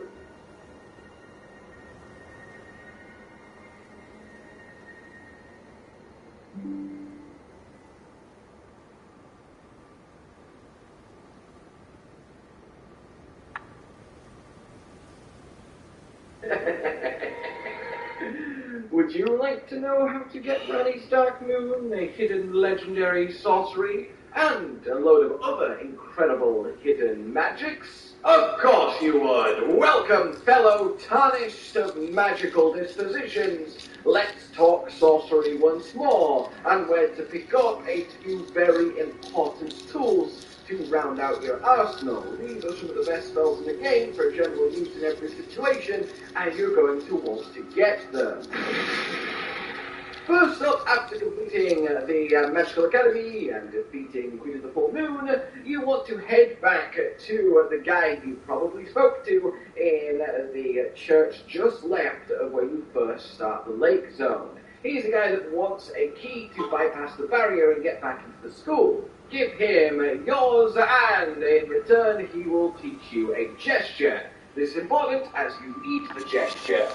Would you like to know how to get Ranni's Dark Moon, a hidden legendary sorcery, and a load of other incredible hidden magics? Of course you would! Welcome, fellow tarnished of magical dispositions, Let's talk sorcery once more, and where to pick up a few very important tools to round out your arsenal. These are some of the best spells in the game for general use in every situation, and you're going to want to get them. First up, after completing the Magical Academy and defeating Queen of the Full Moon, you want to head back to the guy you probably spoke to in the church just left where you first start the Lake Zone. He's the guy that wants a key to bypass the barrier and get back into the school. Give him yours, and in return he will teach you a gesture. This is important as you need the gesture.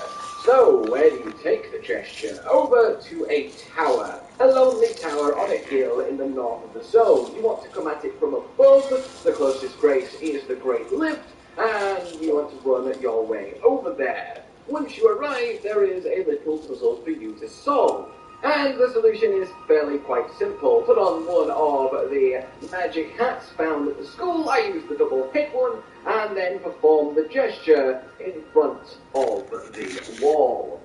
So, where do you take the gesture? Over to a tower. A lonely tower on a hill in the north of the zone. You want to come at it from above. The closest grace is the Great Lift, and you want to run your way over there. Once you arrive, there is a little puzzle for you to solve. And the solution is fairly quite simple. Put on one of the magic hats found at the school. I used the double hit one, and then perform the gesture in front of the wall.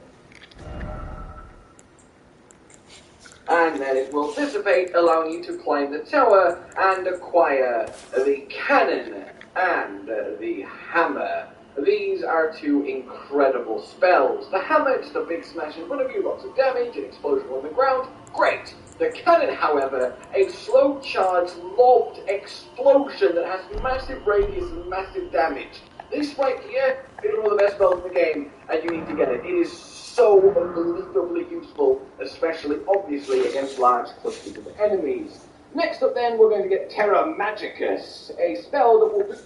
And then it will dissipate, allowing you to climb the tower and acquire the cannon and the hammer. These are two incredible spells. The hammer, just a big smash in front of you, lots of damage, an explosion on the ground. Great! The cannon, however, a slow charge, lobbed explosion that has massive radius and massive damage. This right here is one of the best spells in the game, and you need to get it. It is so unbelievably useful, especially, obviously, against large clusters of enemies. Next up, then, we're going to get Terra Magicus, a spell that will...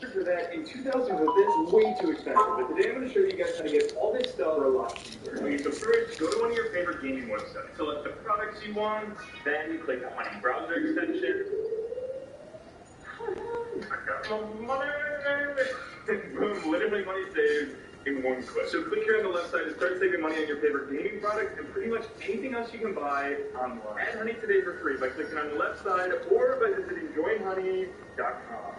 For that, in 2000, that's way too expensive. But today I'm going to show you guys how to get all this stuff for a lot cheaper. Okay, so first, go to one of your favorite gaming websites. Select the products you want, then click on the browser extension. I got my money! Boom, literally money saved in one click. So click here on the left side to start saving money on your favorite gaming products and pretty much anything else you can buy online. Add Honey today for free by clicking on the left side or by visiting joinhoney.com.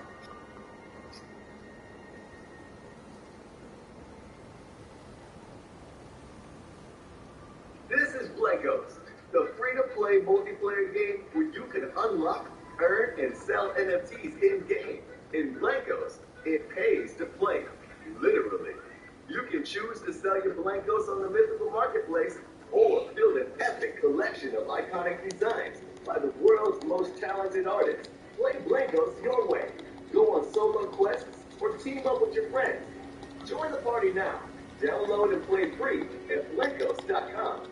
This is Blankos, the free-to-play multiplayer game where you can unlock, earn, and sell NFTs in-game. In Blankos, it pays to play, literally. You can choose to sell your Blankos on the mythical marketplace or build an epic collection of iconic designs by the world's most talented artists. Play Blankos your way. Go on solo quests or team up with your friends. Join the party now. Download and play free at blankos.com.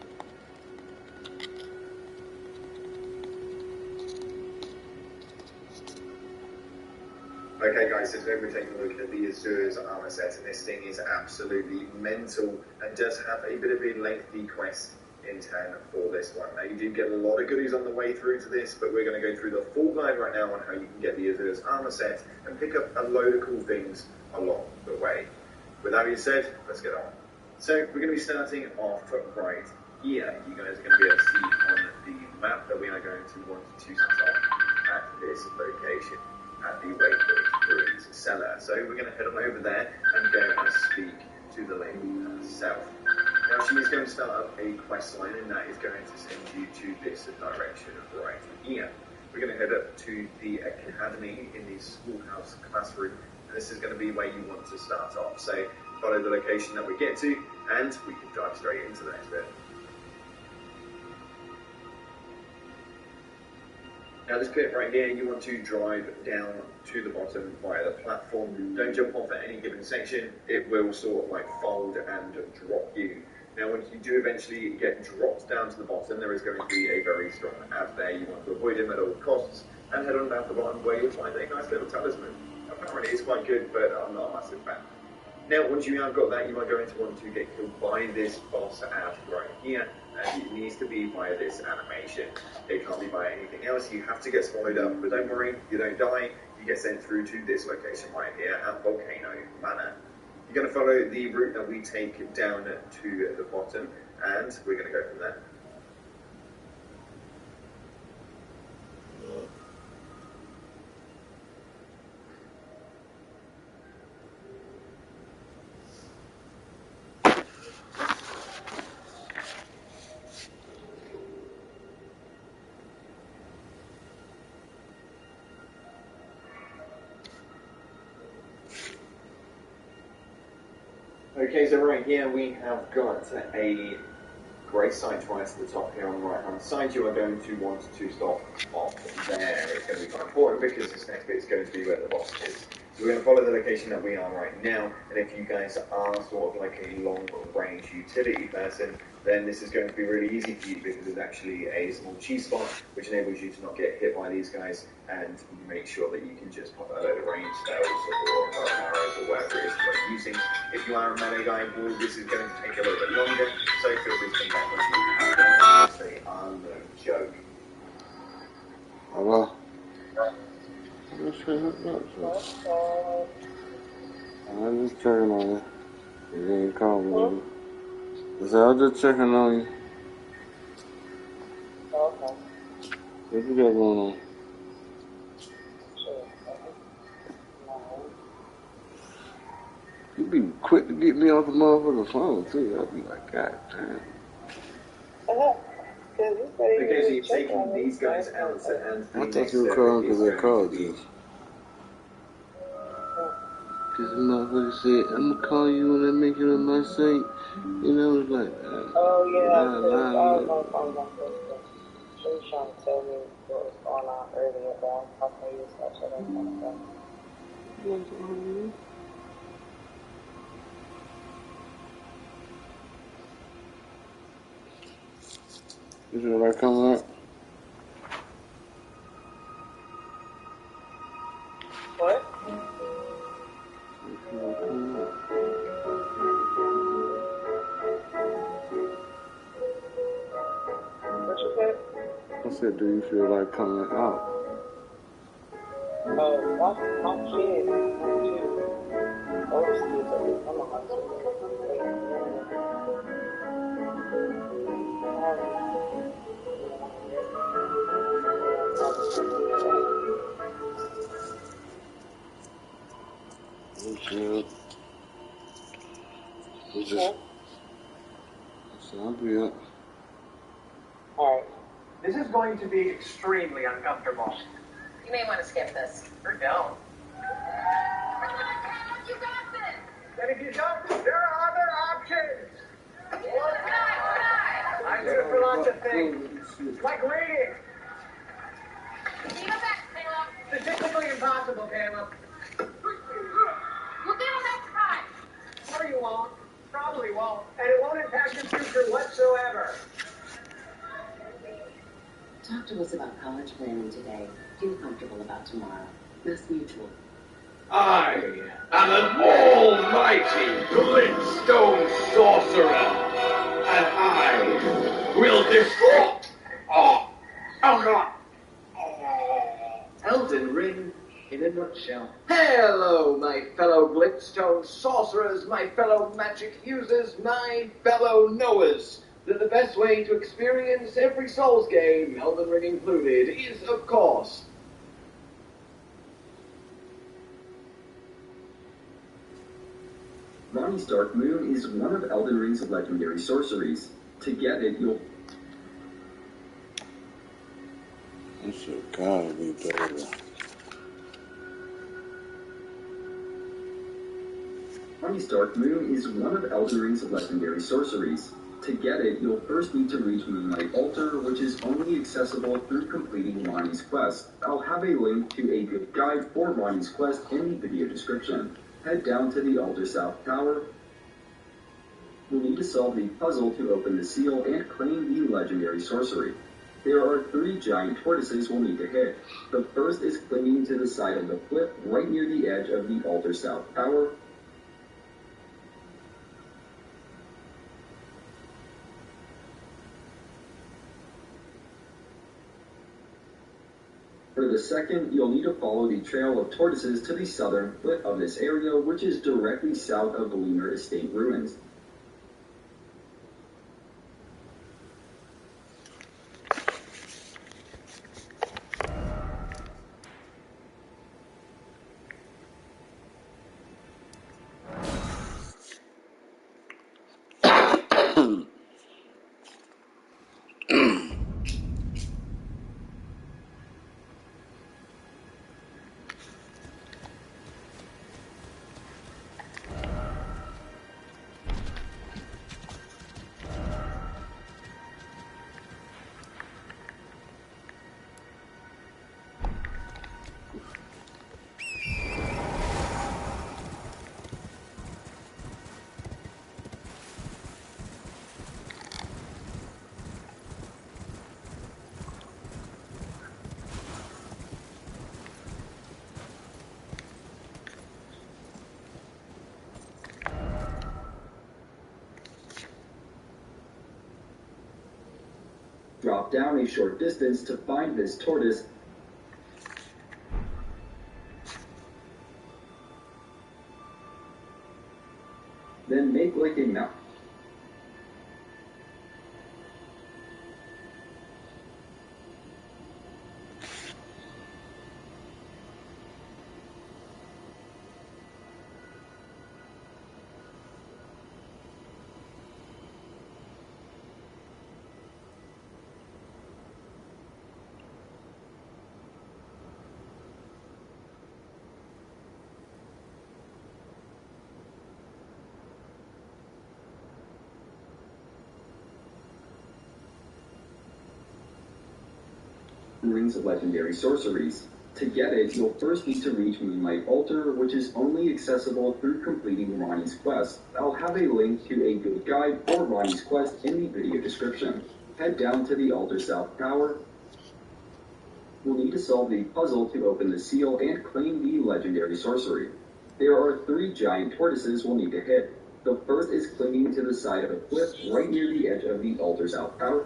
Okay guys, so today we're taking a look at the Azur's armor set, and this thing is absolutely mental and does have a bit of a lengthy quest in town for this one. Now you do get a lot of goodies on the way through to this, but we're going to go through the full guide right now on how you can get the Azur's armor set and pick up a load of cool things along the way. With that being said, let's get on. So we're going to be starting off right here. You guys are going to be able to see on the map that we are going to want to start at this location, at the Waypoint Brewery's cellar. So we're going to head on over there and go and speak to the lady herself. Now she is going to start up a quest line, and that is going to send you to this direction right here. We're going to head up to the academy in the schoolhouse classroom, and this is going to be where you want to start off. So follow the location that we get to, and we can dive straight into the next bit. Now this bit right here, you want to drive down to the bottom via the platform. Don't jump off at any given section. It will sort of like fold and drop you. Now when you do eventually get dropped down to the bottom, there is going to be a very strong ad there. You want to avoid him at all costs and head on down to the bottom where you'll find a nice little talisman. Apparently it's quite good, but I'm not a massive fan. Now once you have got that, you are going to want to get killed by this boss ad right here. And it needs to be via this animation. It can't be by anything else. You have to get swallowed up, but don't worry, you don't die. You get sent through to this location right here at Volcano Manor. You're going to follow the route that we take down to the bottom, and we're going to go from there. Okay, so right here we have got a grey site right at the top here on the right hand side. You are going to want to stop off there. It's going to be quite important because this next bit is going to be where the boss is. So we're going to follow the location that we are right now, and if you guys are sort of like a long range utility person, then this is going to be really easy for you because there's actually a small cheese spot which enables you to not get hit by these guys, and you make sure that you can just pop a load of range spells or arrows or whatever it is you're using. If you are a melee guy, well, this is going to take a little bit longer, so feel free to come back when you have it. They are no joke. Hello? I'm just checking on you. You ain't calling me. I said, I'm just checking on you. Okay. What you got going on? You be quick to get me off the motherfucking phone, too. I'd be like, God damn. Okay, so you've taken these guys out and I thought you were calling because I called you. Because the motherfucker said, I'm going to call you when I make it on my site. You know, it's like, oh, yeah, I was on my sister. She was trying to tell me what was going on earlier, but I was talking to you, so I shut up on the phone. You feel like coming up? What? You feel like coming up? What you said? I said, do you feel like coming out? I'm shit. Overseas, I'm a hospital. I'll be up. Alright. This is going to be extremely uncomfortable. You may want to skip this. Or don't. And if you don't, there are other options. I do it for lots of things. Like reading. Statistically impossible, Caleb. We'll give him that time. Or you won't. Probably won't. And it won't impact your future whatsoever. Talk to us about college planning today. Feel comfortable about tomorrow. Mass Mutual. I am an almighty glintstone sorcerer, and I will destroy. Oh God! Elden Ring in a nutshell. Hello, my fellow glintstone sorcerers, my fellow magic users, my fellow knowers. That the best way to experience every Souls game, Elden Ring included, is, of course, Ronnie's Dark Moon is one of Elden Ring's legendary sorceries. To get it, you'll... That shit gotta be better. Ronnie's Dark Moon is one of Elden Ring's legendary sorceries. To get it, you'll first need to reach Moonlight Altar, which is only accessible through completing Ronnie's quest. I'll have a link to a good guide for Ronnie's quest in the video description. Head down to the Altar South Tower. You'll need to solve the puzzle to open the seal and claim the legendary sorcery. There are 3 giant tortoises we'll need to hit. The first is clinging to the side of the cliff right near the edge of the Altar South Tower. For the second, you'll need to follow the trail of tortoises to the southern cliff of this area, which is directly south of the Lunar Estate ruins. Drop down a short distance to find this tortoise. Then make like a mountain. Rings of legendary sorceries. To get it, you'll first need to reach Moonlight Altar, which is only accessible through completing Ronnie's quest. I'll have a link to a good guide for Ronnie's quest in the video description. Head down to the Altar South Tower. You'll need to solve the puzzle to open the seal and claim the legendary sorcery. There are 3 giant tortoises we'll need to hit. The first is clinging to the side of a cliff right near the edge of the Altar South Tower.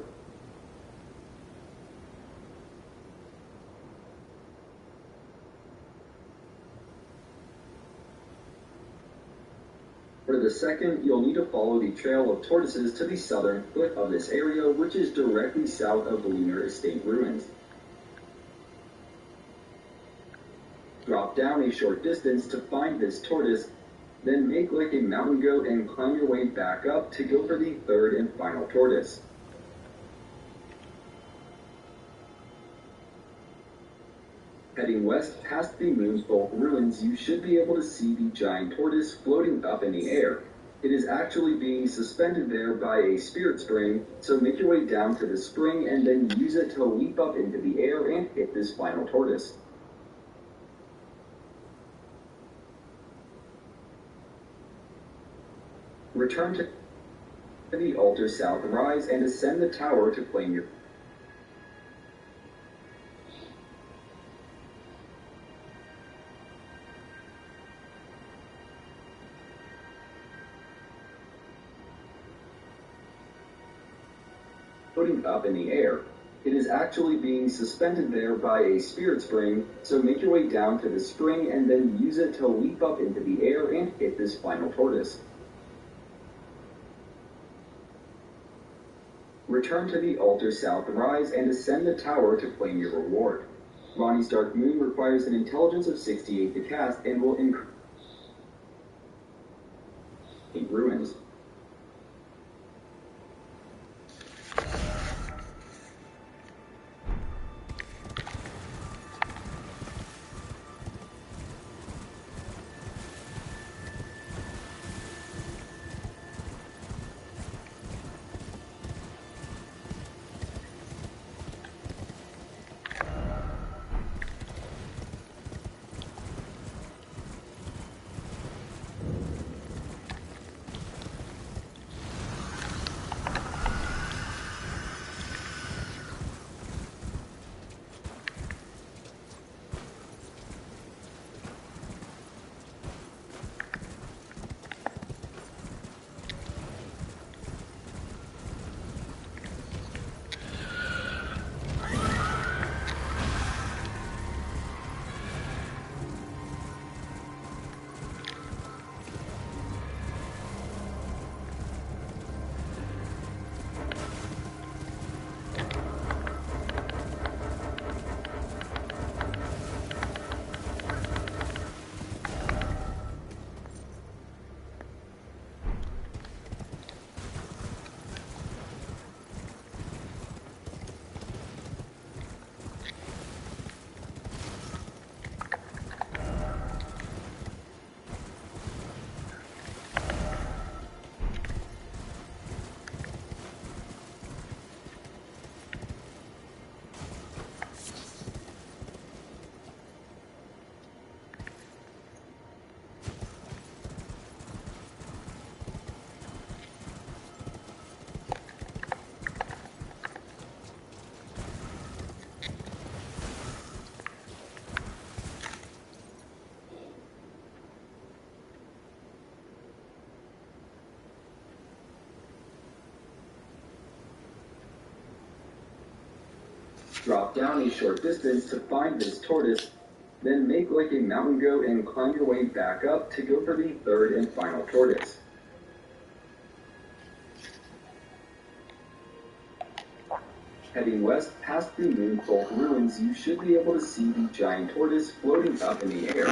For the second, you'll need to follow the trail of tortoises to the southern foot of this area, which is directly south of the Lunar Estate ruins. Drop down a short distance to find this tortoise, then make like a mountain goat and climb your way back up to go for the third and final tortoise. Heading west past the Moon's Bolt ruins, you should be able to see the giant tortoise floating up in the air. It is actually being suspended there by a spirit spring, so make your way down to the spring and then use it to leap up into the air and hit this final tortoise. Return to the Altar South Rise and ascend the tower to claim your floating up in the air. It is actually being suspended there by a spirit spring, so make your way down to the spring and then use it to leap up into the air and hit this final tortoise. Return to the Altar South Rise and ascend the tower to claim your reward. Ronnie's Dark Moon requires an intelligence of 68 to cast and will increase ruins. Drop down a short distance to find this tortoise, then make like a mountain goat and climb your way back up to go for the third and final tortoise. Heading west past the Moonfolk ruins, you should be able to see the giant tortoise floating up in the air.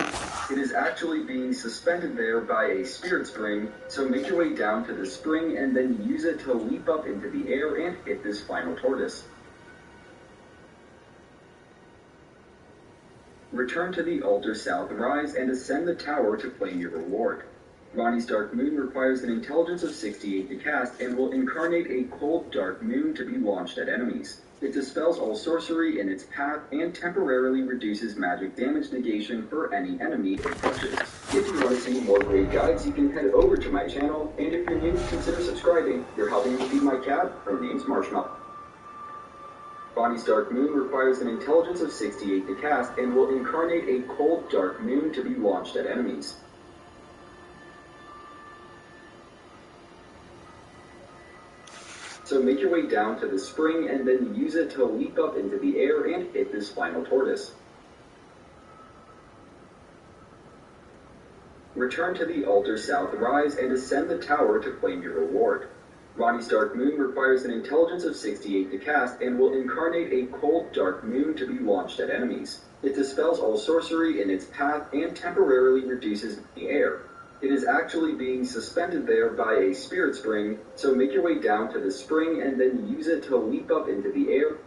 It is actually being suspended there by a spirit spring, so make your way down to the spring and then use it to leap up into the air and hit this final tortoise. Return to the altar south, rise, and ascend the tower to claim your reward. Ronnie's Dark Moon requires an intelligence of 68 to cast and will incarnate a cold dark moon to be launched at enemies. It dispels all sorcery in its path and temporarily reduces magic damage negation for any enemy it touches. If you want to see more great guides, you can head over to my channel, and if you're new, consider subscribing. You're helping me feed my cat. Her name's Marshmallow. Bonnie's Dark Moon requires an intelligence of 68 to cast and will incarnate a cold dark moon to be launched at enemies. So make your way down to the spring and then use it to leap up into the air and hit this final tortoise. Return to the altar south, rise, and ascend the tower to claim your reward. Ronnie's Dark Moon requires an intelligence of 68 to cast and will incarnate a cold dark moon to be launched at enemies. It dispels all sorcery in its path and temporarily reduces the air. It is actually being suspended there by a spirit spring, so make your way down to the spring and then use it to leap up into the air.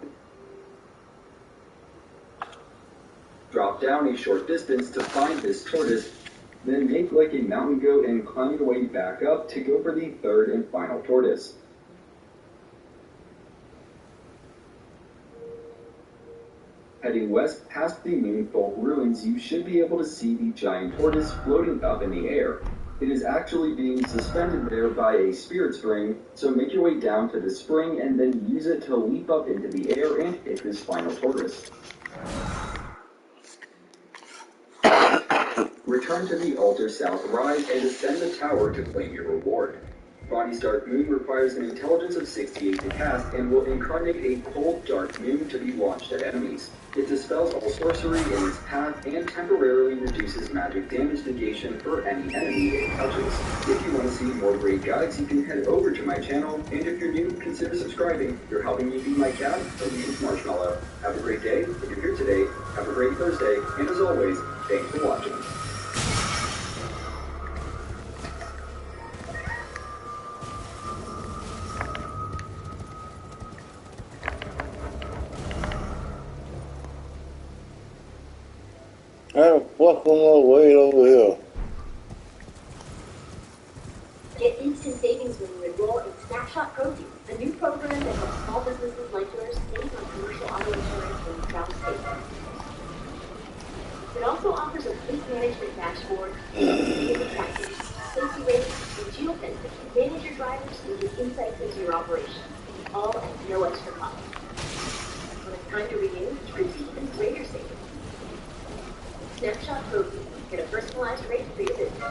Drop down a short distance to find this tortoise, then make like a mountain goat and climb your way back up to go for the third and final tortoise. Heading west past the Moonfolk ruins, you should be able to see the giant tortoise floating up in the air. It is actually being suspended there by a spirit spring, so make your way down to the spring and then use it to leap up into the air and hit this final tortoise. Return to the altar south, rise, and ascend the tower to claim your reward. Bonnie's Dark Moon requires an intelligence of 68 to cast and will incarnate a cold dark moon to be launched at enemies. It dispels all sorcery in its path and temporarily reduces magic damage negation for any enemy it touches. If you want to see more great guides, you can head over to my channel, and if you're new, consider subscribing. You're helping me feed my cat. Her name's Marshmallow. Have a great day. If you're here today, have a great Thursday, and as always, thanks for watching. How the fuck am I way over here? Get instant savings when you enroll in Snapshot Protein, a new program that helps small businesses like yours save on commercial auto insurance in Crown State. It also offers a fleet management dashboard, vehicle tracking, safety ratings, and geofencing to manage your drivers and give insights into your operation, all at no extra cost. When it's time to renew, receive even greater savings. Snapshot Protein. Get a personalized rate for your business.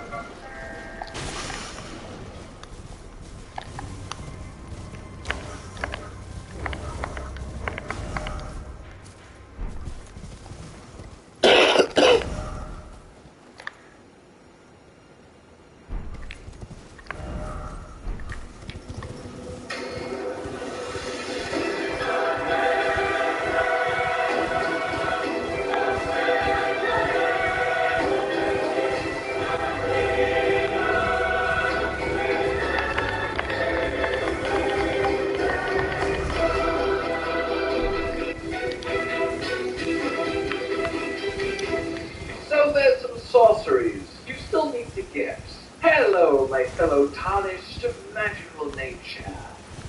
Sorceries you still need to get. Hello, my fellow tarnished of magical nature,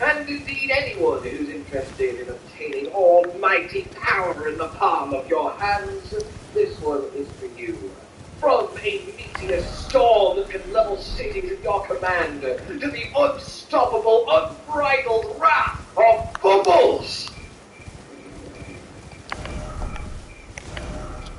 and indeed anyone who's interested in obtaining almighty power in the palm of your hands, this one is for you. From a meteor storm that can level cities at your command, to the unstoppable, unbridled wrath of Bubbles!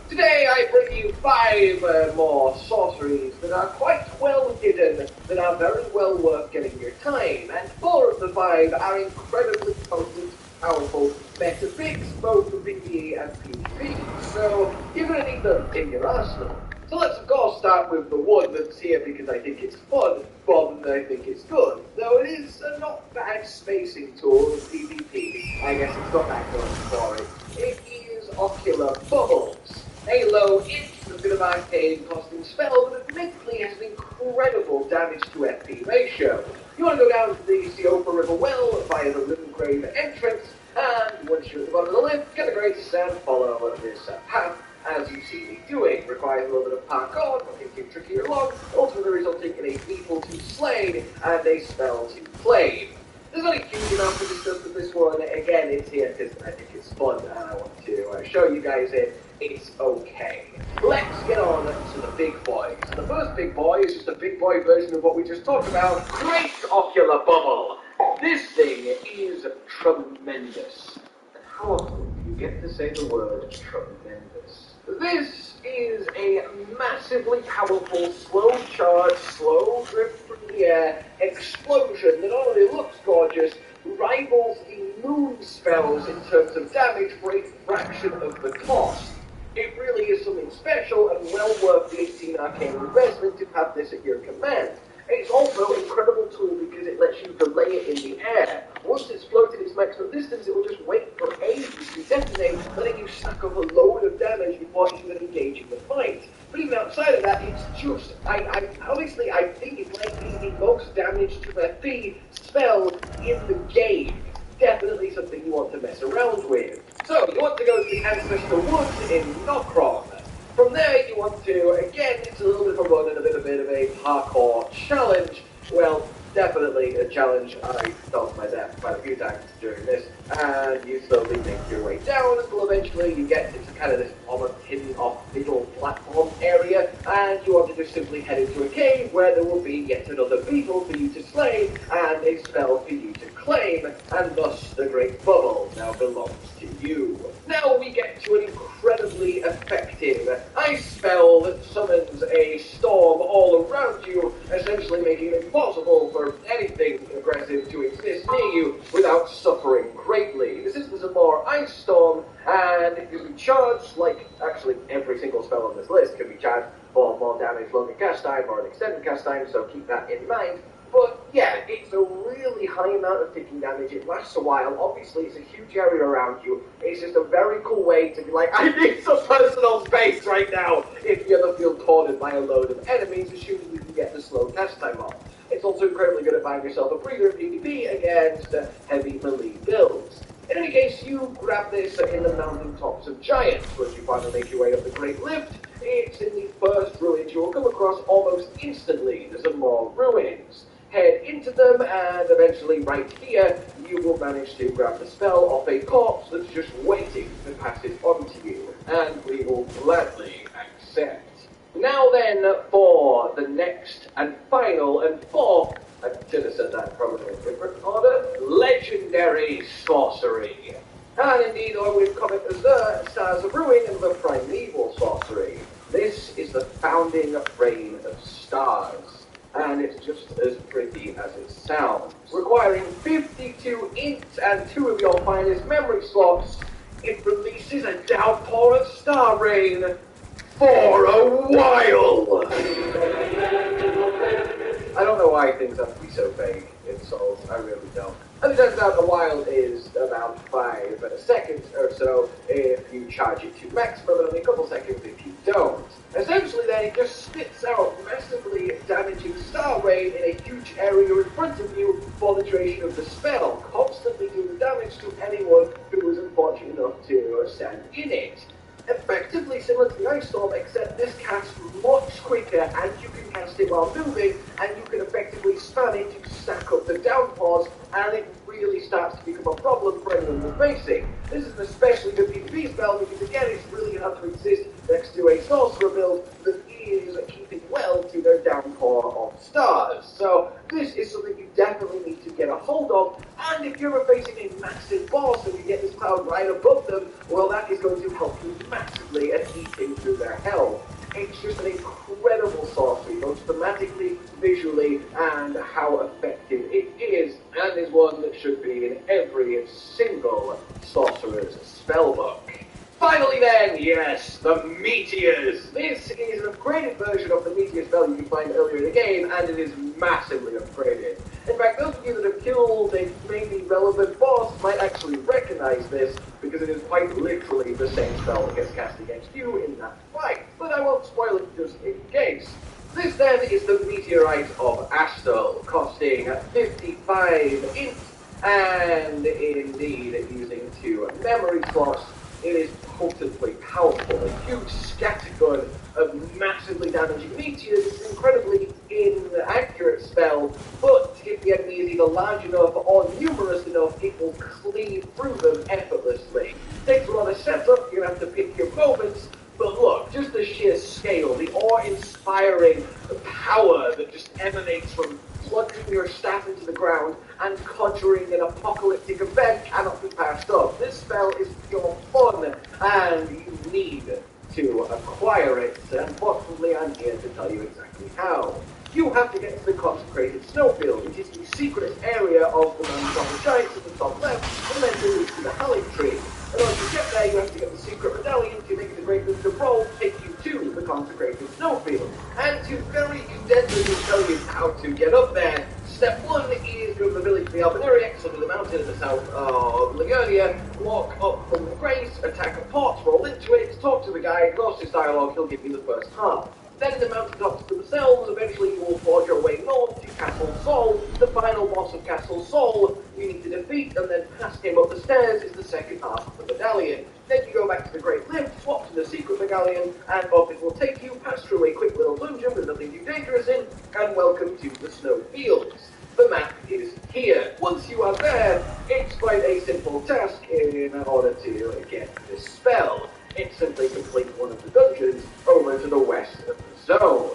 Today I bring you 5 more sorceries that are quite well hidden, that are very well worth getting your time, and 4 of the 5 are incredibly potent, powerful, better picks, both for PvE and PvP. So you're going to need them in your arsenal. So let's of course start with the one that's here because I think it's fun, rather than I think it's good. Though it is a not bad spacing tool in PvP. I guess it's got that going for it. It is Ocular Bubbles. A low-ish, a bit of arcane costing spell, but admittedly has an incredible damage to FP ratio. You want to go down to the Siopa River well via the Limgrave entrance, and once you're at the bottom of the lift, get the grace and follow this path as you see me doing. Requires a little bit of parkour, making it trickier along, ultimately resulting in a people to slay and a spell to claim. There's not a huge amount to discuss with this one. Again, it's here because I think it's fun and I want to show you guys it. It's okay. Let's get on to the big boys. The first big boy is just a big boy version of what we just talked about. Great Ocular Bubble. This thing is tremendous. And how often do you get to say the word tremendous? This is a massively powerful, slow charge, slow drift through the air explosion that not only looks gorgeous, rivals the moon spells in terms of damage for a fraction of the cost. It really is something special and well worth the 18 arcane investment to have this at your command. It's also an incredible tool because it lets you delay it in the air. Once it's floated its maximum distance, it will just wait for ages to detonate, letting you stack up a load of damage before even engaging the fight. But even outside of that, it's just, I honestly think it might be the most damage to FP spell in the game. Definitely something you want to mess around with. So, you want to go to the Ancestor Woods in Nokron. From there, you want to, again, it's a little bit of a run and a bit of a parkour challenge. Well, definitely a challenge. I fell to my death quite a few times during this. And you slowly make your way down until eventually you get into kind of this almost hidden off middle platform area. And you want to just simply head into a cave where there will be yet another beetle for you to slay and a spell for you to claim. And thus, the Great Bubble now belongs to you. Now we get to an incredibly effective ice spell that summons a storm all around you, essentially making it impossible for anything aggressive to exist near you without suffering greatly. This is a more ice storm, and it can be charged, like actually every single spell on this list can be charged for more damage, longer cast time, or an extended cast time, so keep that in mind. But yeah, it's a really high amount of ticking damage. It lasts a while. Obviously, it's a huge area around you. It's just a very cool way to be like, I need some personal space right now if you ever feel cornered by a load of enemies, assuming you can get the slow cast time off. It's also incredibly good at buying yourself a breather in PvP against heavy melee builds. In any case, you grab this in the mountaintops of Giants. Once you finally make your way up the Great Lift, it's in the first ruins you will come across almost instantly. There's some more ruins. Head into them, and eventually right here, you will manage to grab the spell off a corpse that's just waiting to pass it on to you, and we will gladly accept. Now then, for the next and final and fourth, I should have said that probably in a different order, Legendary Sorcery. And indeed, or with Comet Azure, Stars of Ruin and the Primeval Sorcery. This is the Founding Rain of Stars. And it's just as pretty as it sounds. Requiring 52 int and 2 of your finest memory slots, it releases a downpour of star rain for a while! I don't know why things have to be so vague in Souls, I really don't. As it turns out, a while is about 5 seconds or so if you charge it to maximum, and only a couple seconds if you don't. Essentially then, it just spits out massively damaging star rain in a huge area in front of you for the duration of the spell, constantly doing damage to anyone who is unfortunate enough to stand in it. Effectively similar to the Ice Storm, except this casts much quicker, and you can cast it while moving, and you can effectively spam it to stack up the downpours, and it really starts to become a problem for anyone you're facing. This is an especially good PvP spell, because again, it's really hard to exist next to a sorcerer build that is keeping well to their downpour of stars. So this is something you definitely need to get a hold of, and if you're facing a massive boss and you get this cloud right above them, well, that is going to help you massively at eating through their health. It's just an incredible sorcery, both thematically, visually, and how effective it is. and is one that should be in every single sorcerer's spellbook. Finally then, yes, the Meteors! This is an upgraded version of the Meteor spell you can find earlier in the game, and it is massively upgraded. In fact, those of you that have killed a maybe relevant boss might actually recognize this, because it is quite literally the same spell that gets cast against you in that fight, but I won't spoil it just in case. This then is the Meteorite of Astel, costing 55 int, and indeed using 2 memory slots. It is potently powerful, a huge scattergun of massively damaging meteors. It's an incredibly inaccurate spell, but if the enemy is either large enough or numerous enough, it will cleave through them effortlessly. It takes a lot of setup, you're going to have to pick your moments, but look, just the sheer scale, the awe-inspiring power that just emanates from plunging your staff into the ground and conjuring an apocalyptic event cannot be passed up. This spell is pure fun, and you need to acquire it. Unfortunately, I'm here to tell you exactly how. You have to get to the consecrated snowfield, which is the secret area of the Mountain of the Giants at the top left, and then to reach the Halling Tree. In order to get there, you have to get the secret medallion to make the great Mr. Roll take you to the consecrated snowfield. And to very condensely tell you how to get up there, step 1 is go to the village of the Albaneriacs under the mountain in the south of Liurnia, walk up from the grace, attack a pot, roll into it, talk to the guy, close his dialogue, he'll give you the first half. Then the mountaintops themselves, eventually you will forge your way north to Castle Sol, the final boss of Castle Sol, you need to defeat, and then past him up the stairs is the second half of the medallion. Then you go back to the Great Lift, swap to the secret medallion, and off it will take you, pass through a quick little dungeon with nothing too dangerous in, and welcome to the snow fields. The map is here. Once you are there, it's quite a simple task in order to get this spell. It's simply complete one of the dungeons over to the west of the zone.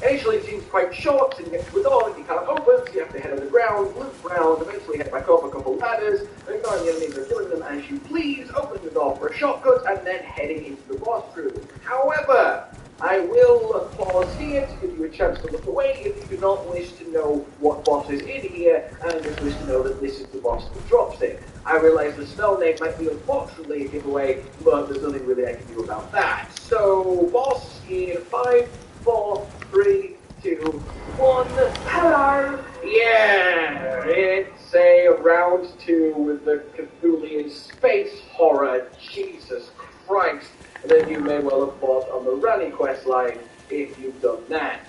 Initially it seems quite short, and you get to a door that you can't open, so you have to head underground, loop around, eventually head back up a couple ladders, ignoring the enemies or killing them as you please, opening the door for a shortcut, and then heading into the boss room. However, I will pause here to give you a chance to look away if you do not wish to know what boss is in here, and just wish to know that this is the boss that drops it. I realise the spell name might be unfortunately a giveaway, but there's nothing really I can do about that. So, boss in 5, 4, 3, 2, 1. Hello! Yeah! It's a round 2 with the Cthulhian space horror. Jesus Christ! And then you may well have fought on the Rani quest line if you've done that.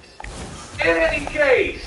In any case,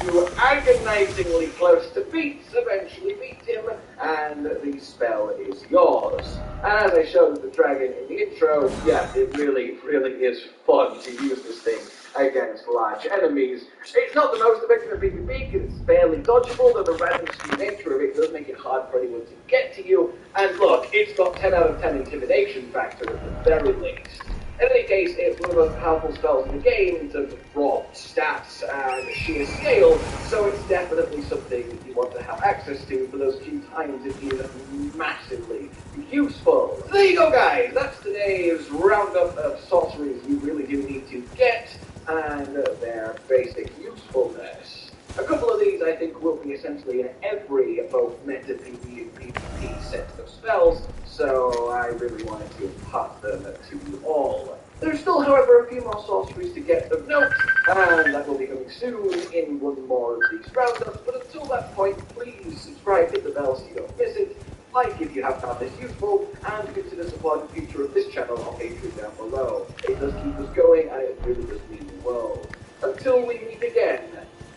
you agonizingly close to beats eventually beat him, and the spell is yours. As I showed the dragon in the intro, yeah, it really, really is fun to use this thing against large enemies. It's not the most effective in PvP because it's fairly dodgeable, though the random skew nature of it does make it hard for anyone to get to you. And look, it's got 10 out of 10 intimidation factor at the very least. In any case, it's one of the most powerful spells in the game in terms of raw stats and sheer scale, so it's definitely something that you want to have access to for those few times it is massively useful. So there you go, guys. That's today's roundup of sorceries you really do need to get and their basic usefulness. A couple of these I think will be essentially in every both meta PvP and PvP set of spells, so I really wanted to impart them to you all. There's still, however, a few more sorceries to get of note, and that will be coming soon in one more of these roundups, but until that point, please subscribe, hit the bell so you don't miss it, like if you have found this useful, and consider supporting the future of this channel on Patreon down below. It does keep us going, and it really does mean the world. Until we meet again,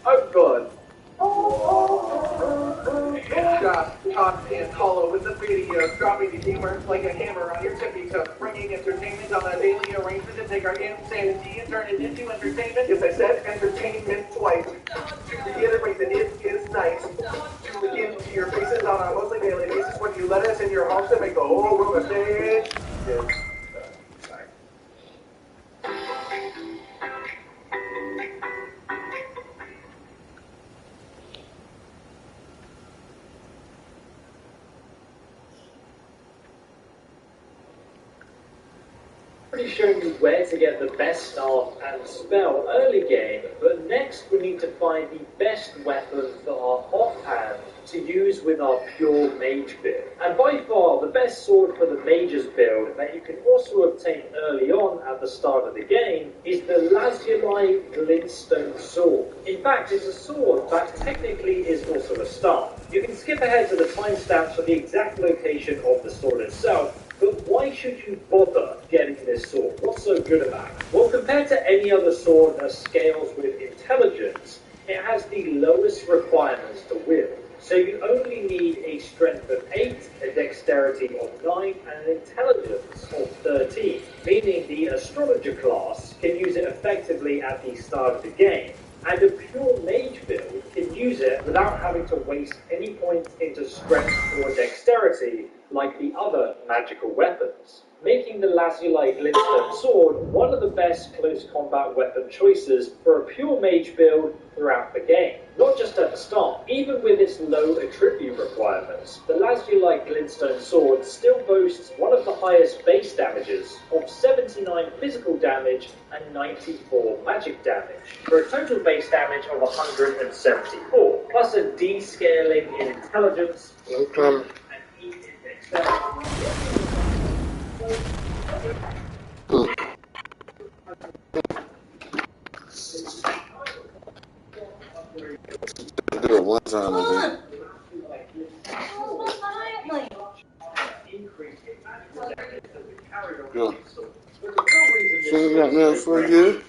I'm gone. Shot and hollow with the video, dropping the gamer like a hammer on your tippy toe, bringing entertainment on a daily arrangement to take our insanity and turn it into entertainment. Yes, I said entertainment twice. To reiterate that it is nice to look into your faces on a mostly daily basis when you let us in your homes to make the whole room a stage. Yes. already shown you where to get the best staff and spell early game, but next we need to find the best weapons that are offhand to use with our pure mage build. And by far the best sword for the mage's build that you can also obtain early on at the start of the game is the Lazuli Glintstone Sword. In fact, it's a sword that technically is also a staff. You can skip ahead to the timestamps for the exact location of the sword itself, but why should you bother getting this sword? What's so good about it? Well, compared to any other sword that scales with intelligence, it has the lowest requirements to wield. So you only need a strength of 8, a dexterity of 9, and an intelligence of 13, meaning the astrologer class can use it effectively at the start of the game, and a pure mage build can use it without having to waste any points into strength or dexterity like the other magical weapons, making the Lazuli Glintstone Sword one of the best close combat weapon choices for a pure mage build throughout the game. Not just at the start, even with its low attribute requirements, the Lazuli Glintstone Sword still boasts one of the highest base damages of 79 physical damage and 94 magic damage, for a total base damage of 174, plus a descaling in intelligence and 8 in dexterity. Do it one time, I think. Go. So we got nothing for you.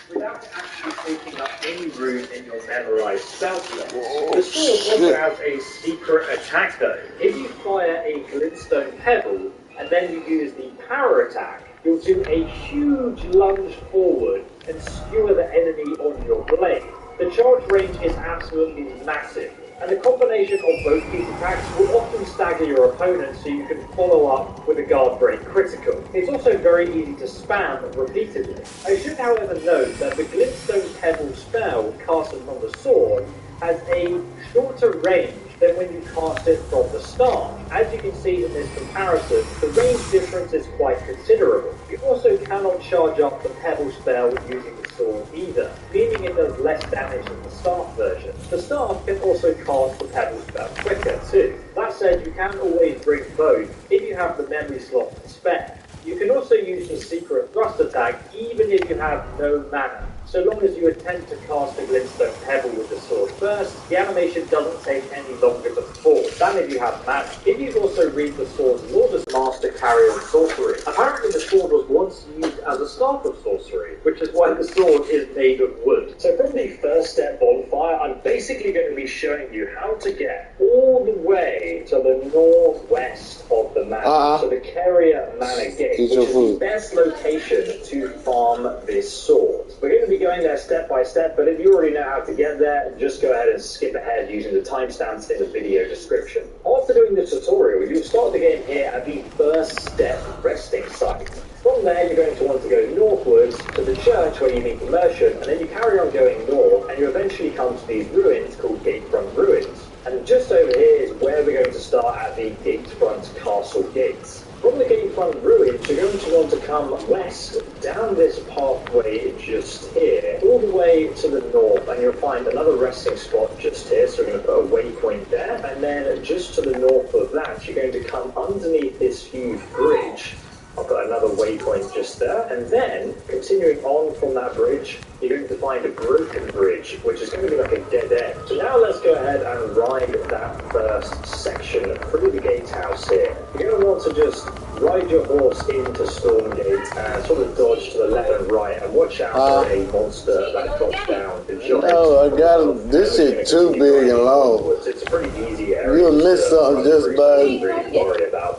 Without actually taking up any room in your memorized spell list. The sword also has a secret attack though. If you fire a glintstone pebble and then you use the power attack, you'll do a huge lunge forward and skewer the enemy on your blade. The charge range is absolutely massive, and the combination of both these attacks will often stagger your opponent so you can follow up with a guard break critical. It's also very easy to spam repeatedly. I should however note that the Glintstone Pebble spell casted from the sword has a shorter range than when you cast it from the start. As you can see in this comparison, the range difference is quite considerable. You also cannot charge up the Pebble spell using the sword either, meaning it does less damage than the staff version. The staff can also cast the Pebble spell quicker too. That said, you can always bring both if you have the memory slot to spare. You can also use the secret thrust attack even if you have no mana. So long as you attempt to cast a Glintstone Pebble with the sword first, the animation doesn't take any longer to perform than if you have mana. If you also read the sword's Lord's Master Carrier of Sorcery, apparently the sword was once used as a staff of sorcery, which is why the sword is made of wood. So from the first step bonfire, I'm basically going to be showing you how to get all the way to the northwest of the map, to the Carrier Manor Gate, which is the best location to farm this sword. We're going to be going there step by step, but if you already know how to get there, just go ahead and skip ahead using the timestamps in the video description. After doing the tutorial, you'll start the game here at the first step resting site. From there, you're going to want to go northwards to the church where you meet the merchant, and then you carry on going north, and you eventually come to these ruins called Gatefront Ruins. And just over here is where we're going to start at the Gatefront Castle Gates. From the Gatefront Ruins, you're going to want to come west down this pathway just here, all the way to the north, and you'll find another resting spot just here, so we're going to put a waypoint there, and then just to the north of that, you're going to come underneath this huge bridge. I'll put another waypoint just there, and then, continuing on from that bridge, you're going to find a broken bridge, which is going to be like a dead end. So now let's go ahead and ride that first section through the gatehouse here. You're going to want to just ride your horse into Stormgate and sort of dodge to the left and right, and watch out for a monster that drops down the giant. No, I got it. This shit too big and long. It's a pretty easy area. You'll miss something just by.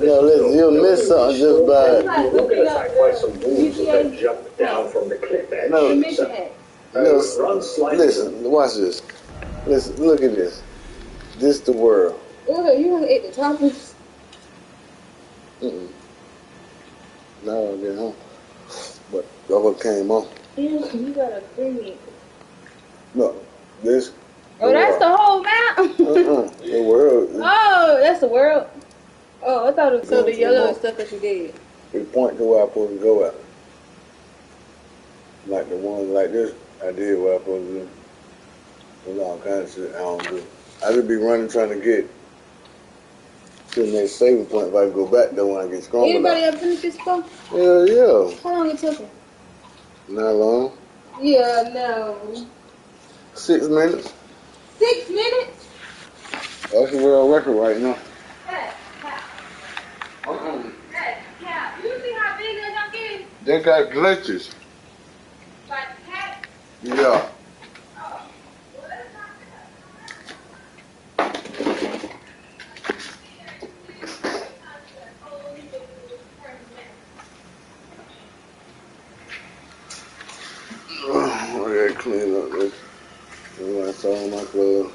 You'll miss something just by. We'll get attacked by some wolves that jump down from the cliff edge. Listen, watch this. Listen, look at this. This the world. Look, you want to eat the toppings? No, I get home. But that's what came on. You gotta bring me. No. This. Oh, that's the whole map? The world. Oh, that's the world? Oh, I thought it was so Going the to the yellow mall. stuff that you did. It point to where I'm supposed to go at. Like the ones like this, I did what I'm supposed to do. There's all kinds of shit I don't do. I just be running trying to get to the next saving point if I can go back there when I get stronger. Anybody ever finished this before? Hell yeah. How long it took you? Not long. Yeah, no. 6 minutes. 6 minutes? That's the world record right now. Hey, Cap. Hey, Cap. You see how big that I'm getting? They got glitches. Like Cap? Yeah. I gotta clean up this. That's all my clothes.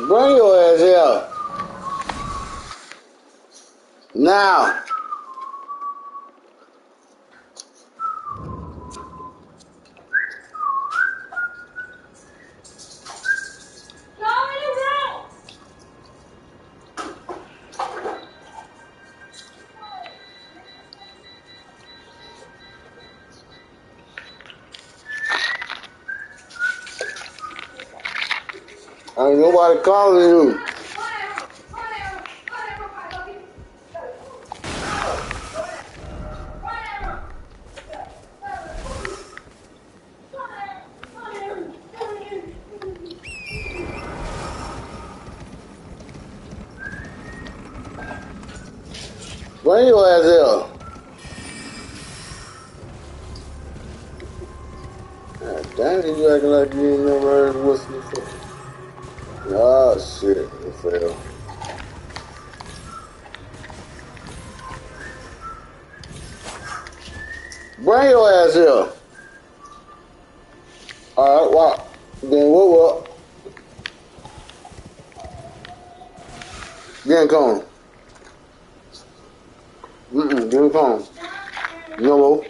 Bring your ass here. Now. Ain't nobody calling you. Bring your ass here. God damn it, you acting like you ain't never heard of what's before. Ah, shit, it fell. Bring your ass here. Alright, well, then what? Get in cone. Get in cone. No more.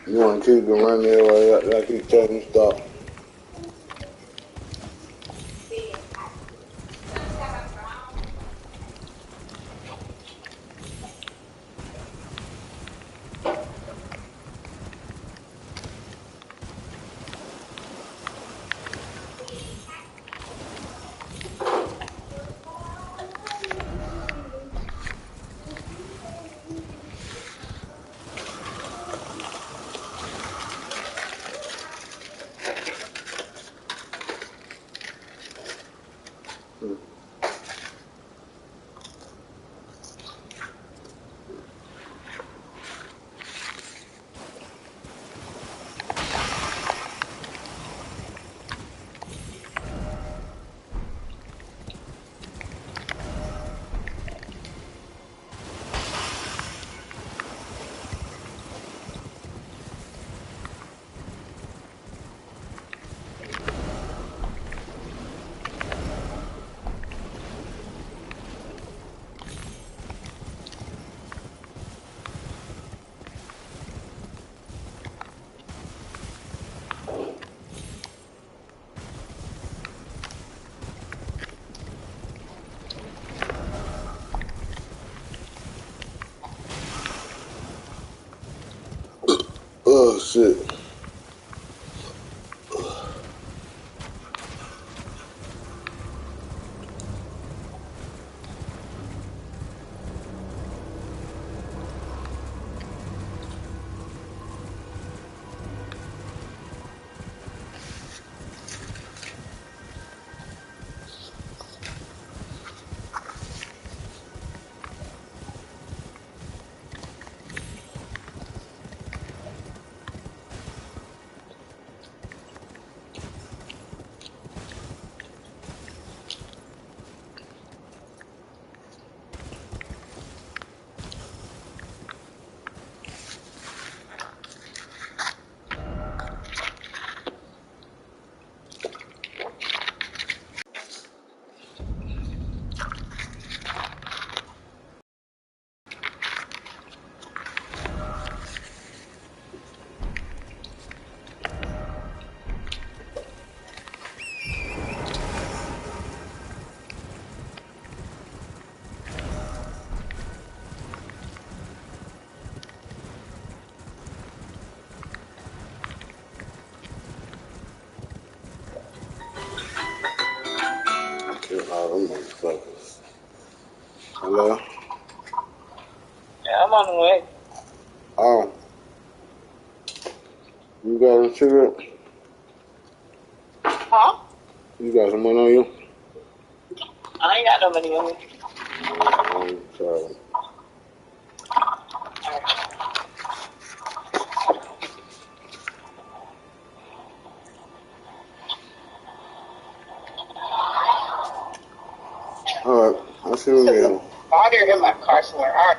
You want to keep it running there while I keep telling you stop. Oh, shit. them motherfuckers. Hello? Yeah, I'm on the way. Oh. You got a cigarette? Huh? You got some money on you? I ain't got no money on me. Sorry. Alright, I'll see you again. I didn't get my car somewhere. All right.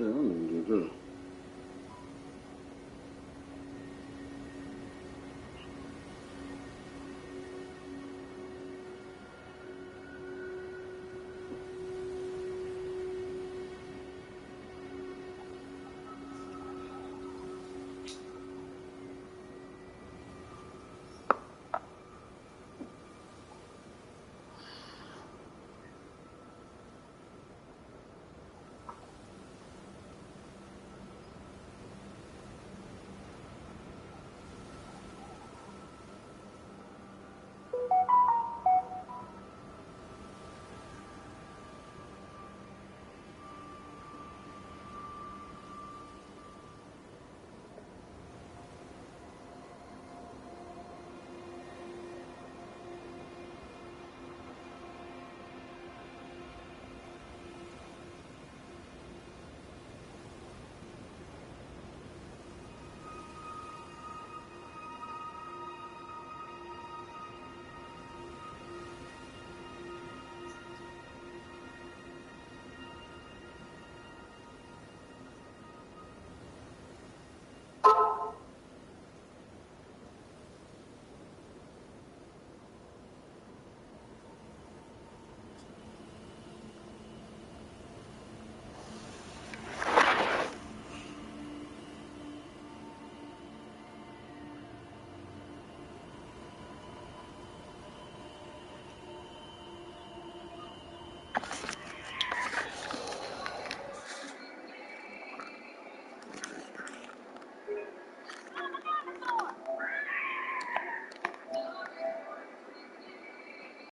don't even do this.